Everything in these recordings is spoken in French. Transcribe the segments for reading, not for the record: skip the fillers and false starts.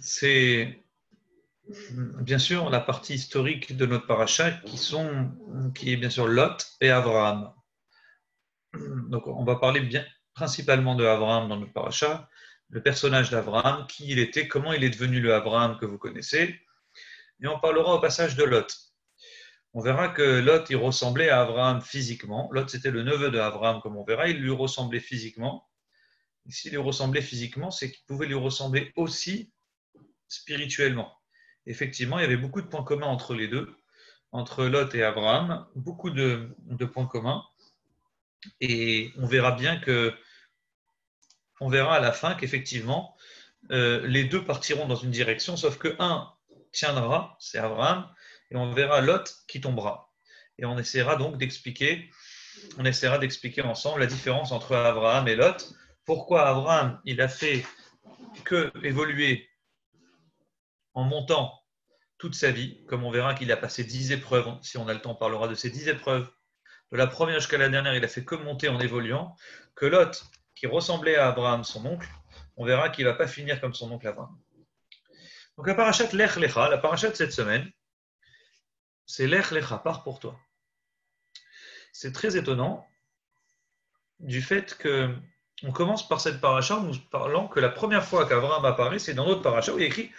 c'est bien sûr la partie historique de notre paracha qui est bien sûr Lot et Abraham. Donc on va parler principalement de Abraham dans notre paracha, le personnage d'Abraham, qui il était, comment il est devenu le Abraham que vous connaissez, et on parlera au passage de Lot. On verra que Lot, il ressemblait à Abraham physiquement. Lot, c'était le neveu d'Abraham, comme on verra, il lui ressemblait physiquement. Et s'il lui ressemblait physiquement, c'est qu'il pouvait lui ressembler aussi spirituellement. Effectivement, il y avait beaucoup de points communs entre les deux, entre Lot et Abraham, beaucoup de points communs. Et on verra bien que, on verra à la fin qu'effectivement, les deux partiront dans une direction, sauf que un tiendra, c'est Abraham, et on verra Lot qui tombera. Et on essaiera donc d'expliquer ensemble la différence entre Abraham et Lot. Pourquoi Abraham, il a fait que évoluer en montant toute sa vie, comme on verra qu'il a passé 10 épreuves, si on a le temps, on parlera de ces 10 épreuves. De la première jusqu'à la dernière, il a fait que monter en évoluant, que Lot, qui ressemblait à Abraham, son oncle, on verra qu'il ne va pas finir comme son oncle Abraham. Donc la parachat Lech Lecha, la parachat de cette semaine, c'est Lech Lecha, pars pour toi. C'est très étonnant du fait que on commence par cette paracha en nous parlant que la première fois qu'Abraham apparaît, c'est dans notre paracha où il est écrit,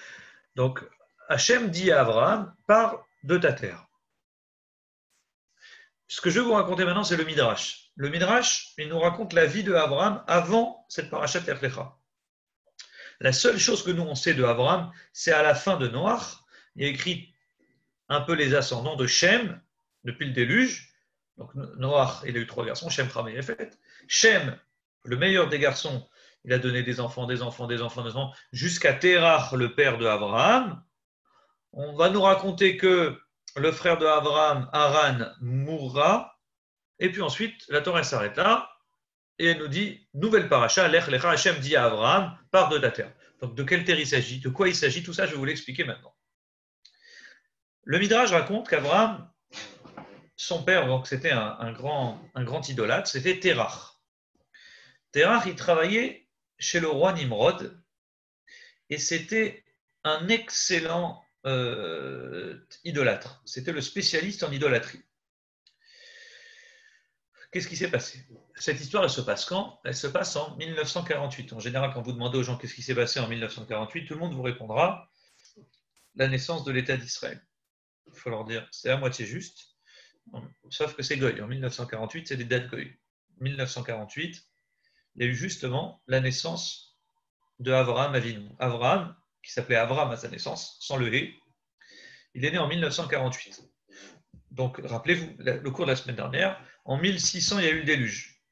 donc Hachem dit à Abraham, pars de ta terre. Ce que je vais vous raconter maintenant, c'est le Midrash. Le Midrash, il nous raconte la vie de Abraham avant cette parachat Lech Lecha. La seule chose que nous on sait de Abraham, c'est à la fin de Noach, il y a écrit un peu les ascendants de Shem depuis le déluge. Donc Noach, il a eu 3 garçons, Shem, Ham et Yafet. Shem, le meilleur des garçons, il a donné des enfants, jusqu'à Terach, le père de Abraham. On va nous raconter que le frère de Abraham, Haran, mourra, et puis ensuite, la Torah s'arrête là, et elle nous dit, nouvelle paracha, Lech Lecha, Hachem dit à Abraham, pars de ta terre. Donc de quelle terre il s'agit, de quoi il s'agit, tout ça, je vais vous l'expliquer maintenant. Le Midrash raconte qu'Abraham, son père, donc c'était un grand idolâtre, c'était Terach. Terach, il travaillait chez le roi Nimrod, et c'était un excellent idolâtre. C'était le spécialiste en idolâtrie. Qu'est-ce qui s'est passé? Cette histoire, elle se passe quand? Elle se passe en 1948. En général, quand vous demandez aux gens qu'est-ce qui s'est passé en 1948, tout le monde vous répondra la naissance de l'État d'Israël. Il faut leur dire, c'est à moitié juste, sauf que c'est Goy. En 1948, c'est des dates Goy. 1948, il y a eu justement la naissance de Abraham Avinu. Abraham, qui s'appelait Abraham à sa naissance, sans le hé, il est né en 1948. Donc, rappelez-vous, le cours de la semaine dernière, en 1600, il y a eu le déluge.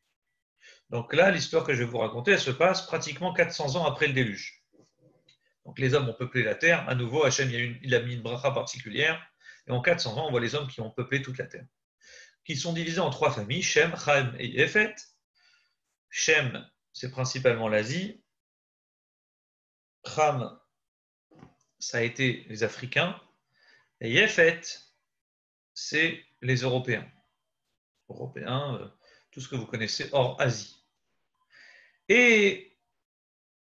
Donc là, l'histoire que je vais vous raconter, elle se passe pratiquement 400 ans après le déluge. Donc les hommes ont peuplé la terre. À nouveau, Hachem, il a mis une bracha particulière. Et en 400 ans, on voit les hommes qui ont peuplé toute la terre. Qui sont divisés en 3 familles, Shem, Ham et Yefet. Shem, c'est principalement l'Asie. Ham, ça a été les Africains. Et Yefet, c'est les Européens. Européens, tout ce que vous connaissez hors Asie. Et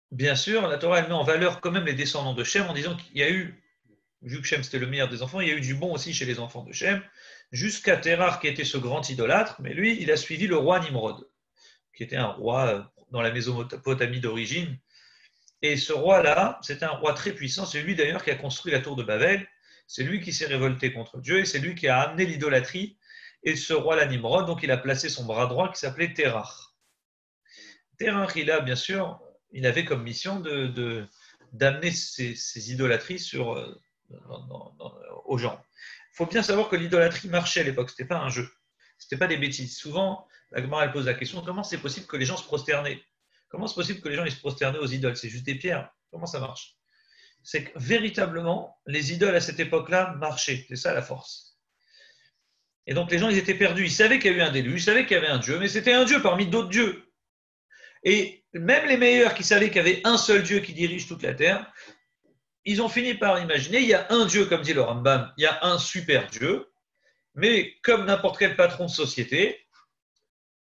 bien sûr, la Torah, elle met en valeur quand même les descendants de Shem en disant qu'il y a eu, vu que Shem c'était le meilleur des enfants, il y a eu du bon aussi chez les enfants de Shem, jusqu'à Terach qui était ce grand idolâtre, mais lui, il a suivi le roi Nimrod, qui était un roi dans la Mésopotamie d'origine. Et ce roi-là, c'était un roi très puissant, c'est lui d'ailleurs qui a construit la tour de Babel, c'est lui qui s'est révolté contre Dieu, et c'est lui qui a amené l'idolâtrie. Et ce roi-là, Nimrod, donc il a placé son bras droit qui s'appelait Terach. Terach, il a bien sûr, il avait comme mission d'amener ces idolâtries aux gens. Il faut bien savoir que l'idolâtrie marchait à l'époque, ce n'était pas un jeu, ce n'était pas des bêtises. Souvent, la Gemara elle pose la question, comment c'est possible que les gens se prosternaient? Comment c'est possible que les gens ils se prosternaient aux idoles? C'est juste des pierres. Comment ça marche? C'est que véritablement, les idoles à cette époque-là marchaient. C'est ça la force. Et donc les gens, ils étaient perdus. Ils savaient qu'il y avait eu un déluge, ils savaient qu'il y avait un Dieu, mais c'était un Dieu parmi d'autres dieux. Et même les meilleurs qui savaient qu'il y avait un seul Dieu qui dirige toute la terre, ils ont fini par imaginer, il y a un Dieu, comme dit le Rambam, il y a un super Dieu, mais comme n'importe quel patron de société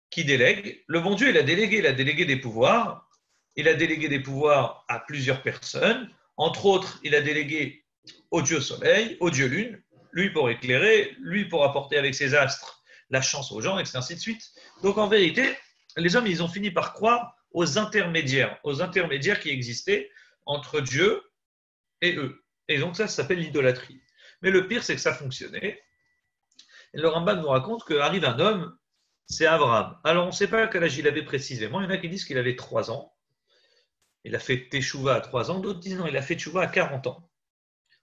qui délègue, le bon Dieu, il a délégué des pouvoirs à plusieurs personnes Entre autres, il a délégué au dieu soleil, au dieu lune, lui pour éclairer, lui pour apporter avec ses astres la chance aux gens, et ainsi de suite. Donc en vérité, les hommes, ils ont fini par croire aux intermédiaires qui existaient entre Dieu et eux. Et donc ça s'appelle l'idolâtrie. Mais le pire, c'est que ça fonctionnait. Et le Rambam nous raconte qu'arrive un homme, c'est Abraham. Alors on ne sait pas quel âge il avait précisément. Il y en a qui disent qu'il avait 3 ans. Il a fait Teshuvah à 3 ans. D'autres disent non, il a fait Teshuvah à 40 ans.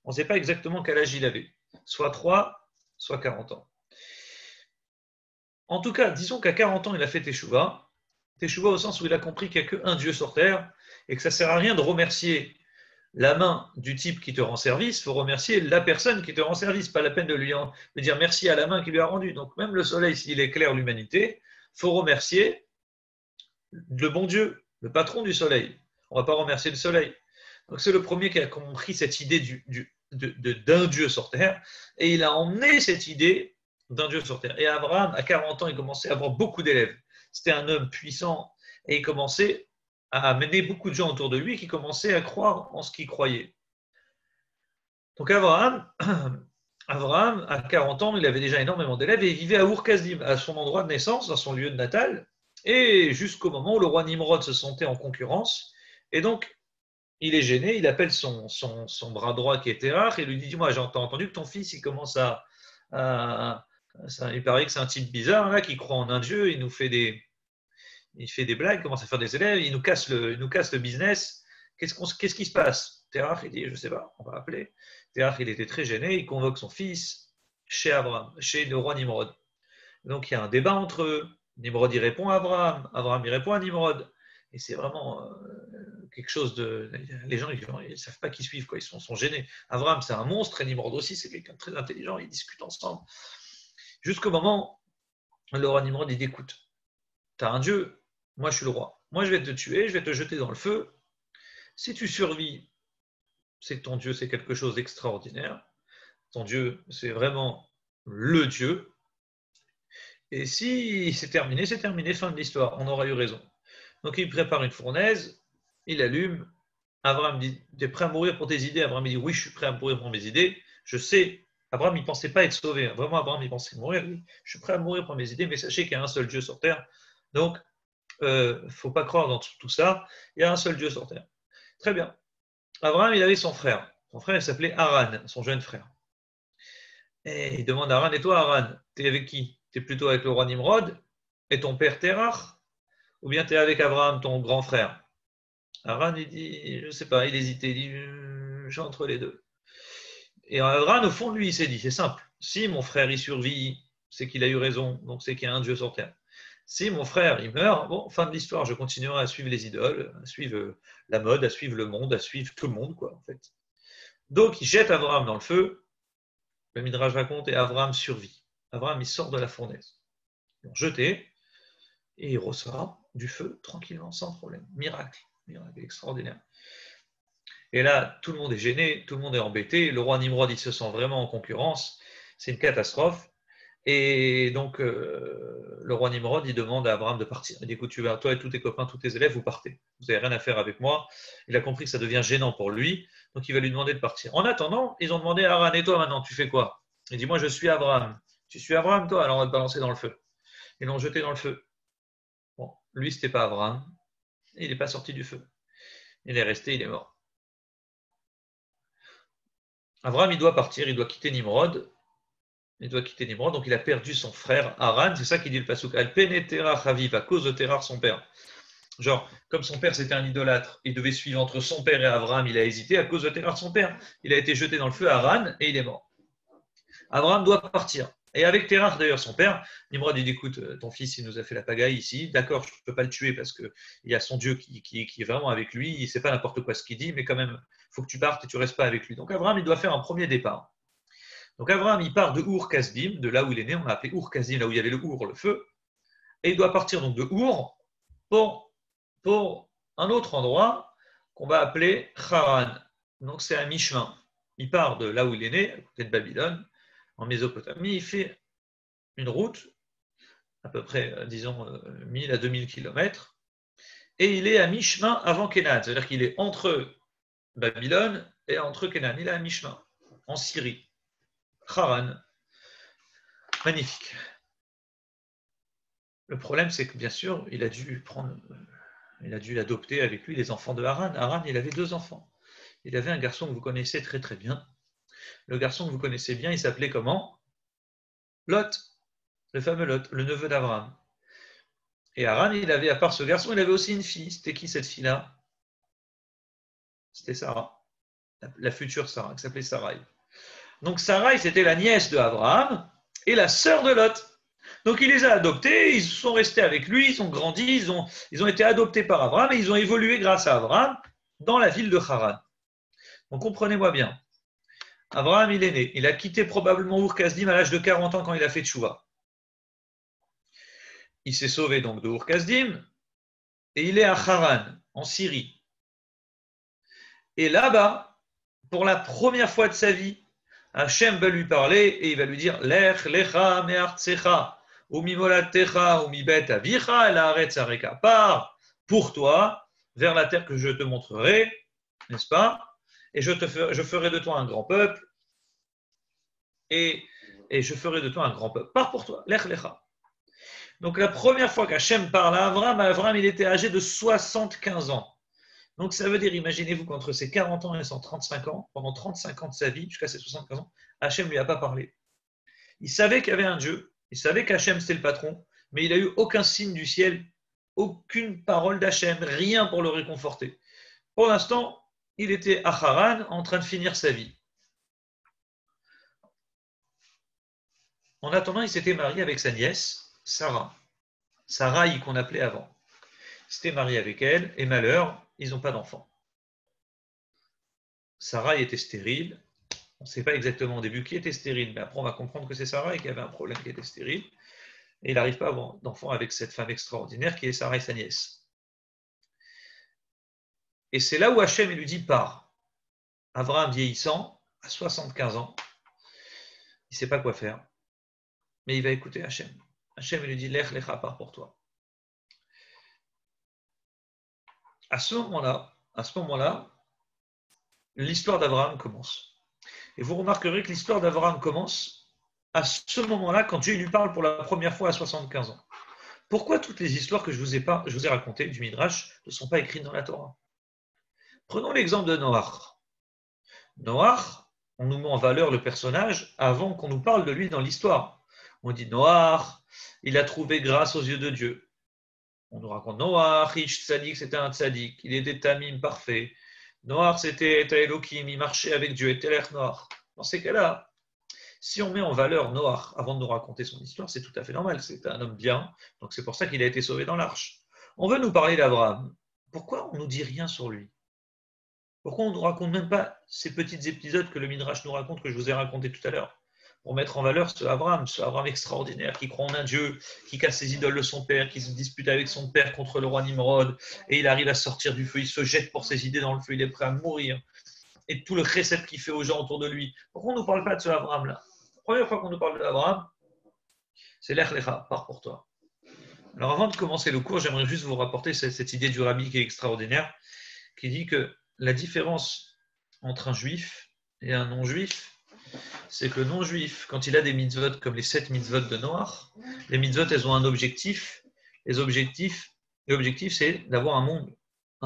On ne sait pas exactement quel âge il avait. Soit 3, soit 40 ans. En tout cas, disons qu'à 40 ans, il a fait Teshuvah. Teshuvah au sens où il a compris qu'il n'y a qu'un Dieu sur terre et que ça ne sert à rien de remercier la main du type qui te rend service, il faut remercier la personne qui te rend service, pas la peine de lui dire merci à la main qui lui a rendu. Donc même le soleil, s'il éclaire l'humanité, il faut remercier le bon Dieu, le patron du soleil. On ne va pas remercier le soleil. Donc c'est le premier qui a compris cette idée d'un Dieu sur terre, et il a emmené cette idée d'un Dieu sur terre. Et Abraham, à 40 ans, il commençait à avoir beaucoup d'élèves. C'était un homme puissant, et il commençait à amener beaucoup de gens autour de lui qui commençaient à croire en ce qu'il croyait. Donc Abraham, à 40 ans, il avait déjà énormément d'élèves et il vivait à Ur-Kasdim, à son endroit de naissance, dans son lieu de natal, et jusqu'au moment où le roi Nimrod se sentait en concurrence. Et donc, il est gêné, il appelle son bras droit qui est Terach et lui dit, dis-moi, j'ai entendu que ton fils, il commence il paraît que c'est un type bizarre, là, qui croit en un dieu, il fait des blagues, il commence à faire des élèves, il nous casse le business. Qu'est-ce qui se passe? Terach, il dit, je ne sais pas, on va appeler. Terach, il était très gêné, il convoque son fils chez Abraham, chez le roi Nimrod. Donc il y a un débat entre eux. Nimrod, il répond à Abraham, Abraham, il répond à Nimrod. Et c'est vraiment quelque chose de. Les gens, ils ne savent pas qui suivent, quoi. Ils sont gênés. Abraham, c'est un monstre, et Nimrod aussi, c'est quelqu'un de très intelligent, ils discutent ensemble. Jusqu'au moment où le roi Nimrod, il dit, écoute, tu as un dieu, moi je suis le roi. Moi je vais te tuer, je vais te jeter dans le feu. Si tu survis, c'est que ton Dieu, c'est quelque chose d'extraordinaire. Ton Dieu, c'est vraiment le Dieu. Et si c'est terminé, fin de l'histoire. On aura eu raison. Donc il prépare une fournaise, il allume. Abraham dit, tu es prêt à mourir pour tes idées? Abraham dit, oui, je suis prêt à mourir pour mes idées. Je sais. Abraham, il ne pensait pas être sauvé. Vraiment, Abraham, il pensait mourir. Oui, je suis prêt à mourir pour mes idées, mais sachez qu'il y a un seul Dieu sur terre. Donc, il ne faut pas croire dans tout ça. Il y a un seul Dieu sur terre. Très bien. Abraham, il avait son frère. Son frère, il s'appelait Haran, son jeune frère. Et il demande à Haran, et toi, Haran, tu es avec qui? Tu es plutôt avec le roi Nimrod et ton père Terach? Ou bien tu es avec Abraham, ton grand frère? Haran, il dit, je ne sais pas, il hésitait, il dit, je suis entre les deux. Et Haran, au fond de lui, il s'est dit, c'est simple, si mon frère il survit, c'est qu'il a eu raison, donc c'est qu'il y a un Dieu sur terre. Si mon frère il meurt, bon, fin de l'histoire, je continuerai à suivre les idoles, à suivre la mode, à suivre le monde, à suivre tout le monde, quoi, en fait. Donc il jette Abraham dans le feu, le Midrash raconte, et Abraham survit. Abraham, il sort de la fournaise. Ils l'ont jeté, et il ressort du feu tranquillement, sans problème. Miracle extraordinaire. Et là, tout le monde est gêné, tout le monde est embêté. Le roi Nimrod, il se sent vraiment en concurrence. C'est une catastrophe. Et donc, le roi Nimrod, il demande à Abraham de partir. Il dit, écoute, tu vas, toi et tous tes copains, tous tes élèves, vous partez. Vous n'avez rien à faire avec moi. Il a compris que ça devient gênant pour lui. Donc, il va lui demander de partir. En attendant, ils ont demandé à Haran, et toi maintenant, tu fais quoi? Il dit, moi, je suis Abraham. Tu suis Abraham, toi? Alors, on va te balancer dans le feu. Ils l'ont jeté dans le feu. Bon, lui, c'était pas Abraham. Il n'est pas sorti du feu. Il est resté, il est mort. Abraham, il doit partir, il doit quitter Nimrod. Donc il a perdu son frère Haran. C'est ça qu'il dit le pasuk. Al pene Terach Haviv, à cause de Terach, son père. Genre, comme son père c'était un idolâtre, il devait suivre entre son père et Abraham, il a hésité. À cause de Terach, son père, il a été jeté dans le feu Haran et il est mort. Abraham doit partir. Et avec Terach, d'ailleurs, son père, Nimrod dit, écoute, ton fils, il nous a fait la pagaille ici. D'accord, je ne peux pas le tuer parce qu'il y a son Dieu qui est vraiment avec lui. Il ne sait pas n'importe quoi ce qu'il dit, mais quand même, il faut que tu partes et tu ne restes pas avec lui. Donc Abraham, il doit faire un premier départ. Donc Abraham, il part de Ur-Kasdim, de là où il est né, on a appelé Ur-Kasdim, là où il y avait le Ur, le feu. Et il doit partir donc de Ur pour un autre endroit qu'on va appeler Haran. Donc c'est un mi-chemin. Il part de là où il est né, à côté de Babylone, en Mésopotamie, il fait une route, à peu près, disons, 1000 à 2000 km, et il est à mi-chemin avant Kénan, c'est-à-dire qu'il est entre Babylone et entre Canaan. Il est à mi-chemin, en Syrie. Haran. Magnifique. Le problème, c'est que bien sûr, il a dû adopter avec lui les enfants de Haran. Haran, il avait 2 enfants. Il avait un garçon que vous connaissez très très bien. Le garçon que vous connaissez bien, il s'appelait comment? Lot, le fameux Lot, le neveu d'Abraham. Et Haran, il avait, à part ce garçon, il avait aussi une fille. C'était qui cette fille-là? C'était Sarah, la future Sarah, qui s'appelait Sarai. Donc Sarai, c'était la nièce de Abraham et la sœur de Lot. Donc il les a adoptés, ils sont restés avec lui, ils ont grandi, ils ont été adoptés par Abraham et ils ont évolué grâce à Abraham dans la ville de Haran. Donc comprenez-moi bien. Abraham, il est né. Il a quitté probablement Ur-Kasdim à l'âge de 40 ans quand il a fait Tchouva. Il s'est sauvé donc de Ur-Kasdim et il est à Haran, en Syrie. Et là-bas, pour la première fois de sa vie, Hachem va lui parler et il va lui dire Lech lecha me'artsecha umimolatecha umibet avicha el haaretz hareka. Pars pour toi vers la terre que je te montrerai, n'est-ce pas? Et je ferai de toi un grand peuple et je ferai de toi un grand peuple. Pars pour toi, Lech lecha. Donc la première fois qu'Hachem parle à Abraham, il était âgé de 75 ans. Donc ça veut dire, imaginez-vous qu'entre ses 40 ans et ses 35 ans, pendant 35 ans de sa vie, jusqu'à ses 75 ans, Hachem ne lui a pas parlé. Il savait qu'il y avait un Dieu, il savait qu'Hachem c'était le patron, mais il n'a eu aucun signe du ciel, aucune parole d'Hachem, rien pour le réconforter. Pour l'instant, il était à Haran en train de finir sa vie. En attendant, il s'était marié avec sa nièce, Sarah. Sarai qu'on appelait avant. Il s'était marié avec elle, et malheur, ils n'ont pas d'enfant. Sarah était stérile. On ne sait pas exactement au début qui était stérile, mais après on va comprendre que c'est Sarah et qu'il y avait un problème qui était stérile. Et il n'arrive pas à avoir d'enfant avec cette femme extraordinaire qui est Sarah et sa nièce. Et c'est là où Hachem lui dit pars. Abraham vieillissant, à 75 ans, il ne sait pas quoi faire, mais il va écouter Hachem. Hachem lui dit Lech lecha, pars pour toi. À ce moment-là, l'histoire d'Abraham commence. Et vous remarquerez que l'histoire d'Abraham commence à ce moment-là, quand Dieu lui parle pour la première fois à 75 ans. Pourquoi toutes les histoires que je vous ai racontées du Midrash ne sont pas écrites dans la Torah? Prenons l'exemple de Noach. Noach, on nous met en valeur le personnage avant qu'on nous parle de lui dans l'histoire. On dit Noach, il a trouvé grâce aux yeux de Dieu. On nous raconte Noach, Ish Tzadik, c'était un Tzadik, il était Tamim parfait. Noach, c'était Elohim, il marchait avec Dieu, était l'air Noach. Dans ces cas-là, si on met en valeur Noach avant de nous raconter son histoire, c'est tout à fait normal. C'est un homme bien, donc c'est pour ça qu'il a été sauvé dans l'arche. On veut nous parler d'Abraham. Pourquoi on ne nous dit rien sur lui? Pourquoi on ne nous raconte même pas ces petits épisodes que le Midrash nous raconte, que je vous ai raconté tout à l'heure, pour mettre en valeur ce Abraham extraordinaire qui croit en un Dieu, qui casse les idoles de son père, qui se dispute avec son père contre le roi Nimrod, et il arrive à sortir du feu, il se jette pour ses idées dans le feu, il est prêt à mourir, et tout le chesed qu'il fait aux gens autour de lui. Pourquoi on ne nous parle pas de ce Abraham-là? La première fois qu'on nous parle d'Abraham, c'est Lech lecha, pars pour toi. Alors avant de commencer le cours, j'aimerais juste vous rapporter cette idée du rabbi qui est extraordinaire, qui dit que la différence entre un juif et un non-juif, c'est que le non-juif, quand il a des mitzvot comme les 7 mitzvot de Noach, les mitzvot, elles ont un objectif. L'objectif, c'est d'avoir un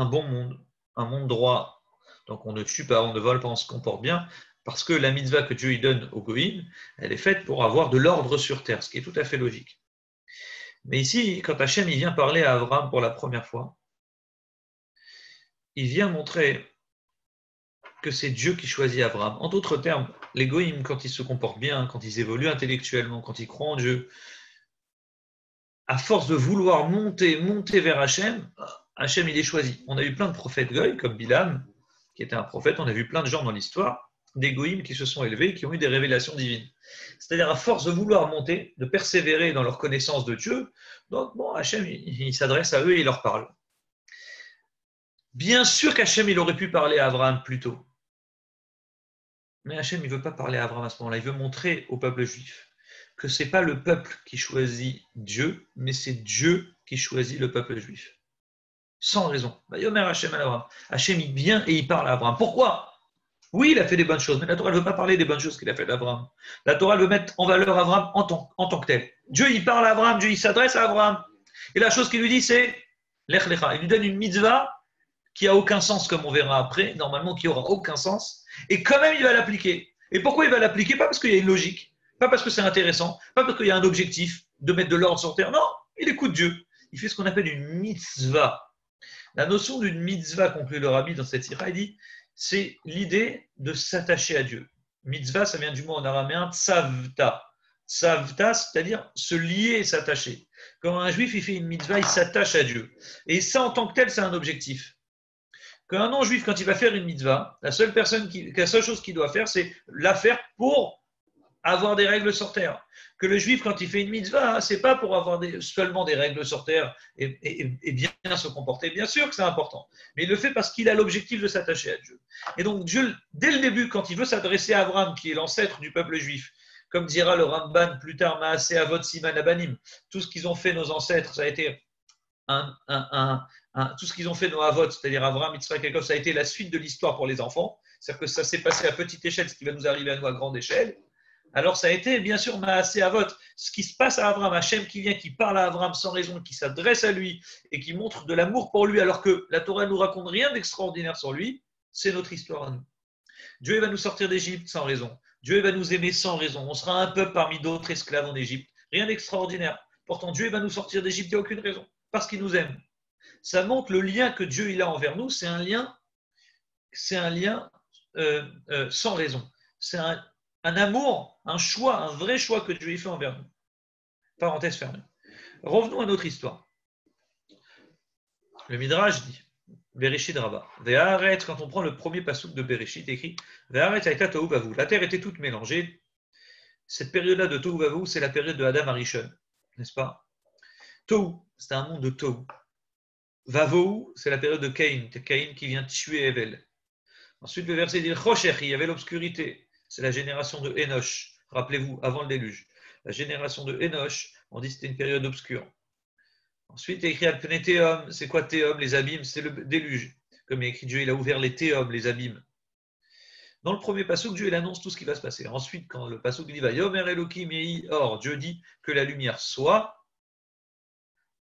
bon monde, un monde droit. Donc on ne tue pas, on ne vole pas, on se comporte bien, parce que la mitzvah que Dieu y donne au Goïm, elle est faite pour avoir de l'ordre sur terre, ce qui est tout à fait logique. Mais ici, quand Hachem il vient parler à Abraham pour la première fois, il vient montrer que c'est Dieu qui choisit Abraham. En d'autres termes, les Goïm, quand ils se comportent bien, quand ils évoluent intellectuellement, quand ils croient en Dieu, à force de vouloir monter vers Hachem, Hachem il est choisi. On a eu plein de prophètes Goïm, comme Bilam, qui était un prophète, on a vu plein de gens dans l'histoire, des Goïm qui se sont élevés, qui ont eu des révélations divines. C'est-à-dire à force de vouloir monter, de persévérer dans leur connaissance de Dieu, donc bon, Hachem il s'adresse à eux et il leur parle. Bien sûr qu'Hachem il aurait pu parler à Abraham plus tôt. Mais Hachem il ne veut pas parler à Abraham à ce moment-là, il veut montrer au peuple juif que ce n'est pas le peuple qui choisit Dieu, mais c'est Dieu qui choisit le peuple juif. sans raison. Yomer Hachem à Abraham. Hachem, il vient et il parle à Abraham. Pourquoi? Oui, il a fait des bonnes choses, mais la Torah ne veut pas parler des bonnes choses qu'il a fait d'Abraham. La Torah veut mettre en valeur Abraham en tant que tel. Dieu, il parle à Abraham, Dieu, il s'adresse à Abraham. Et la chose qu'il lui dit, c'est Lech Lecha. Il lui donne une mitzvah qui n'a aucun sens, comme on verra après, normalement qui n'aura aucun sens, et quand même il va l'appliquer. Et pourquoi il va l'appliquer? Pas parce qu'il y a une logique, pas parce que c'est intéressant, pas parce qu'il y a un objectif de mettre de l'ordre sur terre. Non, il écoute Dieu. Il fait ce qu'on appelle une mitzvah. La notion d'une mitzvah, conclut le rabbi dans cette sira, il dit, c'est l'idée de s'attacher à Dieu. Mitzvah, ça vient du mot en araméen tsavta. Tsavta, c'est-à-dire se lier et s'attacher. Quand un juif il fait une mitzvah, il s'attache à Dieu. Et ça, en tant que tel, c'est un objectif. Qu'un non-juif, quand il va faire une mitzvah, la seule chose qu'il doit faire, c'est la faire pour avoir des règles sur terre. Que le juif, quand il fait une mitzvah, c'est pas pour avoir seulement des règles sur terre et bien se comporter. Bien sûr que c'est important, mais il le fait parce qu'il a l'objectif de s'attacher à Dieu. Et donc Dieu, dès le début, quand il veut s'adresser à Abraham, qui est l'ancêtre du peuple juif, comme dira le Ramban plus tard, Maaseh Avot Siman Abanim, tout ce qu'ils ont fait nos ancêtres, ça a été tout ce qu'ils ont fait nos Avot, c'est-à-dire Abraham, Yitzhak, Yaakov, ça a été la suite de l'histoire pour les enfants. C'est-à-dire que ça s'est passé à petite échelle, ce qui va nous arriver à nous à grande échelle. Alors ça a été bien sûr Maaseh Avot, ce qui se passe à Abraham, Hachem qui vient, qui parle à Abraham sans raison, qui s'adresse à lui et qui montre de l'amour pour lui, alors que la Torah ne nous raconte rien d'extraordinaire sur lui, c'est notre histoire à nous. Dieu va nous sortir d'Égypte sans raison. Dieu va nous aimer sans raison. On sera un peuple parmi d'autres esclaves en Égypte. Rien d'extraordinaire. Pourtant, Dieu va nous sortir d'Égypte, il n'y a aucune raison. Parce qu'il nous aime. Ça montre le lien que Dieu il a envers nous. C'est un lien sans raison. C'est un amour, un choix, un vrai choix que Dieu fait envers nous. Parenthèse fermée. Revenons à notre histoire. Le Midrash dit Bereshit Rabba. Ve'aret, quand on prend le premier passouk de Bereshit, écrit Ve'aret aïta tohu vavu. La terre était toute mélangée. Cette période-là de tohu vavu, c'est la période de Adam Arishon, n'est-ce pas? Tohu, c'est un monde de tohu. Vavu, c'est la période de Caïn. C'est Caïn qui vient tuer Evel. Ensuite, le verset dit Choshech, il y avait l'obscurité. C'est la génération de Enoch. Rappelez-vous, avant le déluge. La génération de Enoch, on dit que c'était une période obscure. Ensuite, il y a écrit Al-Pnei Tehom. C'est quoi Tehom? Les abîmes, c'est le déluge. Comme il y a écrit Dieu, il a ouvert les Tehom, les abîmes. Dans le premier passouk, Dieu il annonce tout ce qui va se passer. Ensuite, quand le passouk dit Vayomer Elokim Yehi Or, Dieu dit que la lumière soit.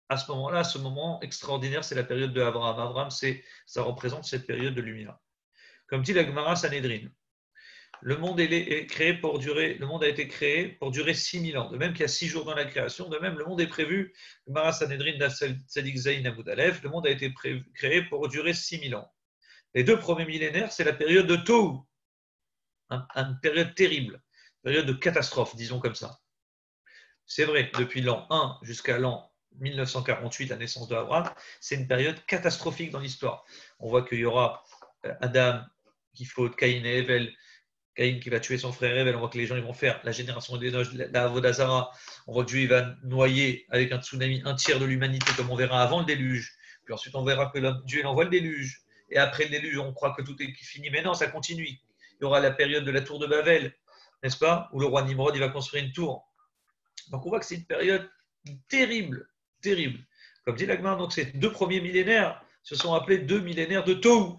À ce moment-là, ce moment extraordinaire, c'est la période de Abraham. Abraham, ça représente cette période de lumière. Comme dit la Gemara Sanhedrin, le monde a été créé pour durer 6000 ans. De même qu'il y a 6 jours dans la création, de même le monde est prévu, Gemara Sanhedrin Tzadik Zayin Amud Aleph, le monde a été créé pour durer 6000 ans. Les 2 premiers millénaires, c'est la période de Tohu, une période terrible, une période de catastrophe, disons comme ça. C'est vrai, depuis l'an 1 jusqu'à l'an 1948, la naissance d'Abraham, c'est une période catastrophique dans l'histoire. On voit qu'il y aura Adam qui faute, Caïn et Evel, Caïn qui va tuer son frère Evel, on voit que les gens ils vont faire la génération d'Enoch, la Avodazara, on voit que Dieu va noyer avec un tsunami un tiers de l'humanité comme on verra avant le déluge, puis ensuite on verra que Dieu envoie le déluge, et après le déluge on croit que tout est fini, mais non, ça continue. Il y aura la période de la tour de Babel, n'est-ce pas, où le roi Nimrod il va construire une tour. Donc on voit que c'est une période terrible, terrible. Comme dit l'Agmar, donc ces 2 premiers millénaires se sont appelés 2 millénaires de Tohu.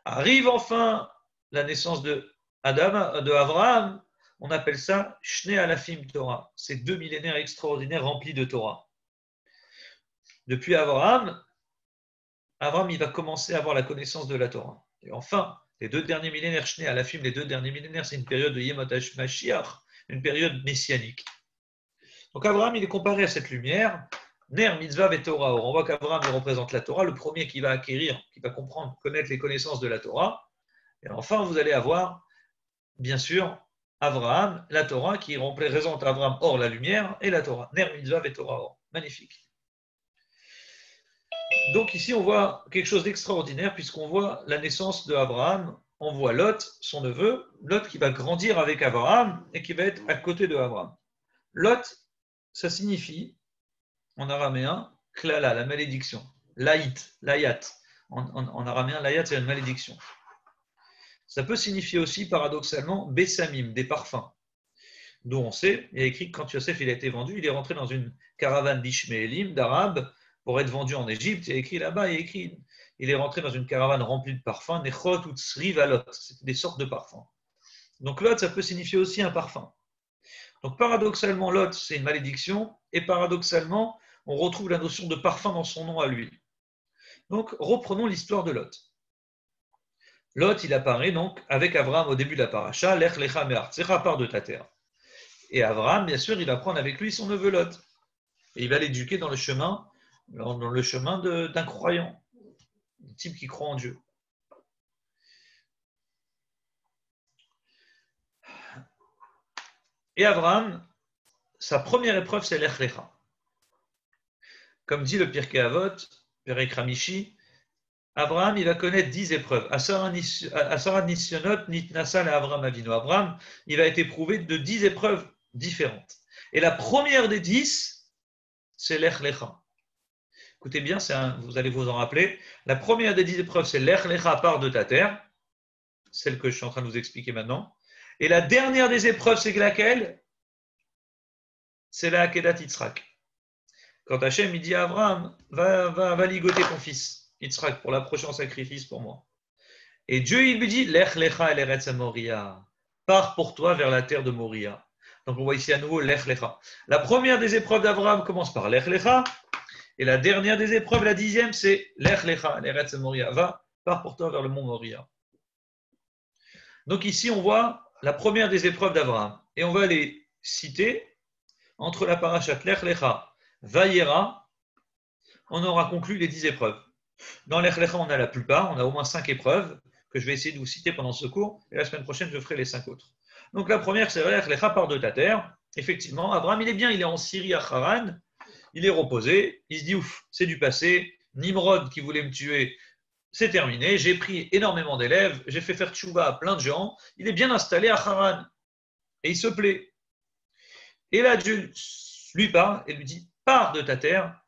Arrive enfin la naissance de Abraham, on appelle ça Shnei Alafim Torah. C'est 2 millénaires extraordinaires remplis de Torah. Depuis Abraham, il va commencer à avoir la connaissance de la Torah. Et enfin, les 2 derniers millénaires, Shnei Alafim, les 2 derniers millénaires, c'est une période de Yemot Mashiach, une période messianique. Donc Abraham, il est comparé à cette lumière, Ner, Mitzvah et Torah. On voit qu'Abraham, il représente la Torah, le premier qui va acquérir, qui va comprendre, connaître les connaissances de la Torah. Et enfin, vous allez avoir, bien sûr, Abraham, la Torah, qui représente Abraham, or la lumière, et la Torah. Ner, Mitzvah et Torah, or. Magnifique. Donc ici, on voit quelque chose d'extraordinaire, puisqu'on voit la naissance d'Abraham. On voit Lot, son neveu, Lot qui va grandir avec Abraham et qui va être à côté de Abraham. Lot, ça signifie, en araméen, klala, la malédiction. Laït, layat. En araméen, layat, c'est une malédiction. Ça peut signifier aussi, paradoxalement, bessamim, des parfums. D'où on sait, il y a écrit que quand Yosef il a été vendu, il est rentré dans une caravane d'Ishmaélim, d'Arabes, pour être vendu en Égypte. Il y a écrit là-bas, il est rentré dans une caravane remplie de parfums, Nechot ou Tsri Valot. C'était des sortes de parfums. Donc Lot, ça peut signifier aussi un parfum. Donc paradoxalement, Lot, c'est une malédiction, et paradoxalement, on retrouve la notion de parfum dans son nom à lui. Donc reprenons l'histoire de Lot. Lot, il apparaît donc avec Abraham au début de la paracha, Lech lecha me'artzecha, pars de ta terre. Et Abraham, bien sûr, il va prendre avec lui son neveu Lot. Et il va l'éduquer dans le chemin d'un croyant, un type qui croit en Dieu. Et Abraham, sa première épreuve, c'est Lech lecha. Comme dit le Pirkei Avot, Perek Ramishi, Abraham, il va connaître 10 épreuves. Asara Nisyonot Nitnasa le Abraham Avinu. Abraham, il va être éprouvé de 10 épreuves différentes. Et la première des 10, c'est Lech lecha. Écoutez bien, vous allez vous en rappeler. La première des 10 épreuves, c'est Lech lecha, pars de ta terre, celle que je suis en train de vous expliquer maintenant. Et la dernière des épreuves, c'est laquelle? C'est la Akedat Yitzhak. Quand Hachem, il dit à Abraham, va ligoter ton fils. Yitzhak, pour l'approcher en sacrifice pour moi. Et Dieu, il lui dit, Lech lecha el eretz Moria. Pars pour toi vers la terre de Moria. Donc on voit ici à nouveau Lech lecha. La première des épreuves d'Abraham commence par Lech lecha. Et la dernière des épreuves, la 10e, c'est Lech lecha el eretz Moria. Pars pour toi vers le mont Moria. Donc ici, on voit la première des épreuves d'Abraham. Et on va les citer entre la parashat Lech lecha, Vayera. On aura conclu les 10 épreuves. Dans Lech lecha, on a la plupart, on a au moins 5 épreuves que je vais essayer de vous citer pendant ce cours, et la semaine prochaine, je ferai les 5 autres. Donc la première, c'est Lech lecha, pars de ta terre. Effectivement, Abraham, il est bien, il est en Syrie à Haran, il est reposé, il se dit, ouf, c'est du passé, Nimrod qui voulait me tuer, c'est terminé, j'ai pris énormément d'élèves, j'ai fait faire tchouba à plein de gens, il est bien installé à Haran, et il se plaît. Et là, Dieu lui parle et lui dit, pars de ta terre,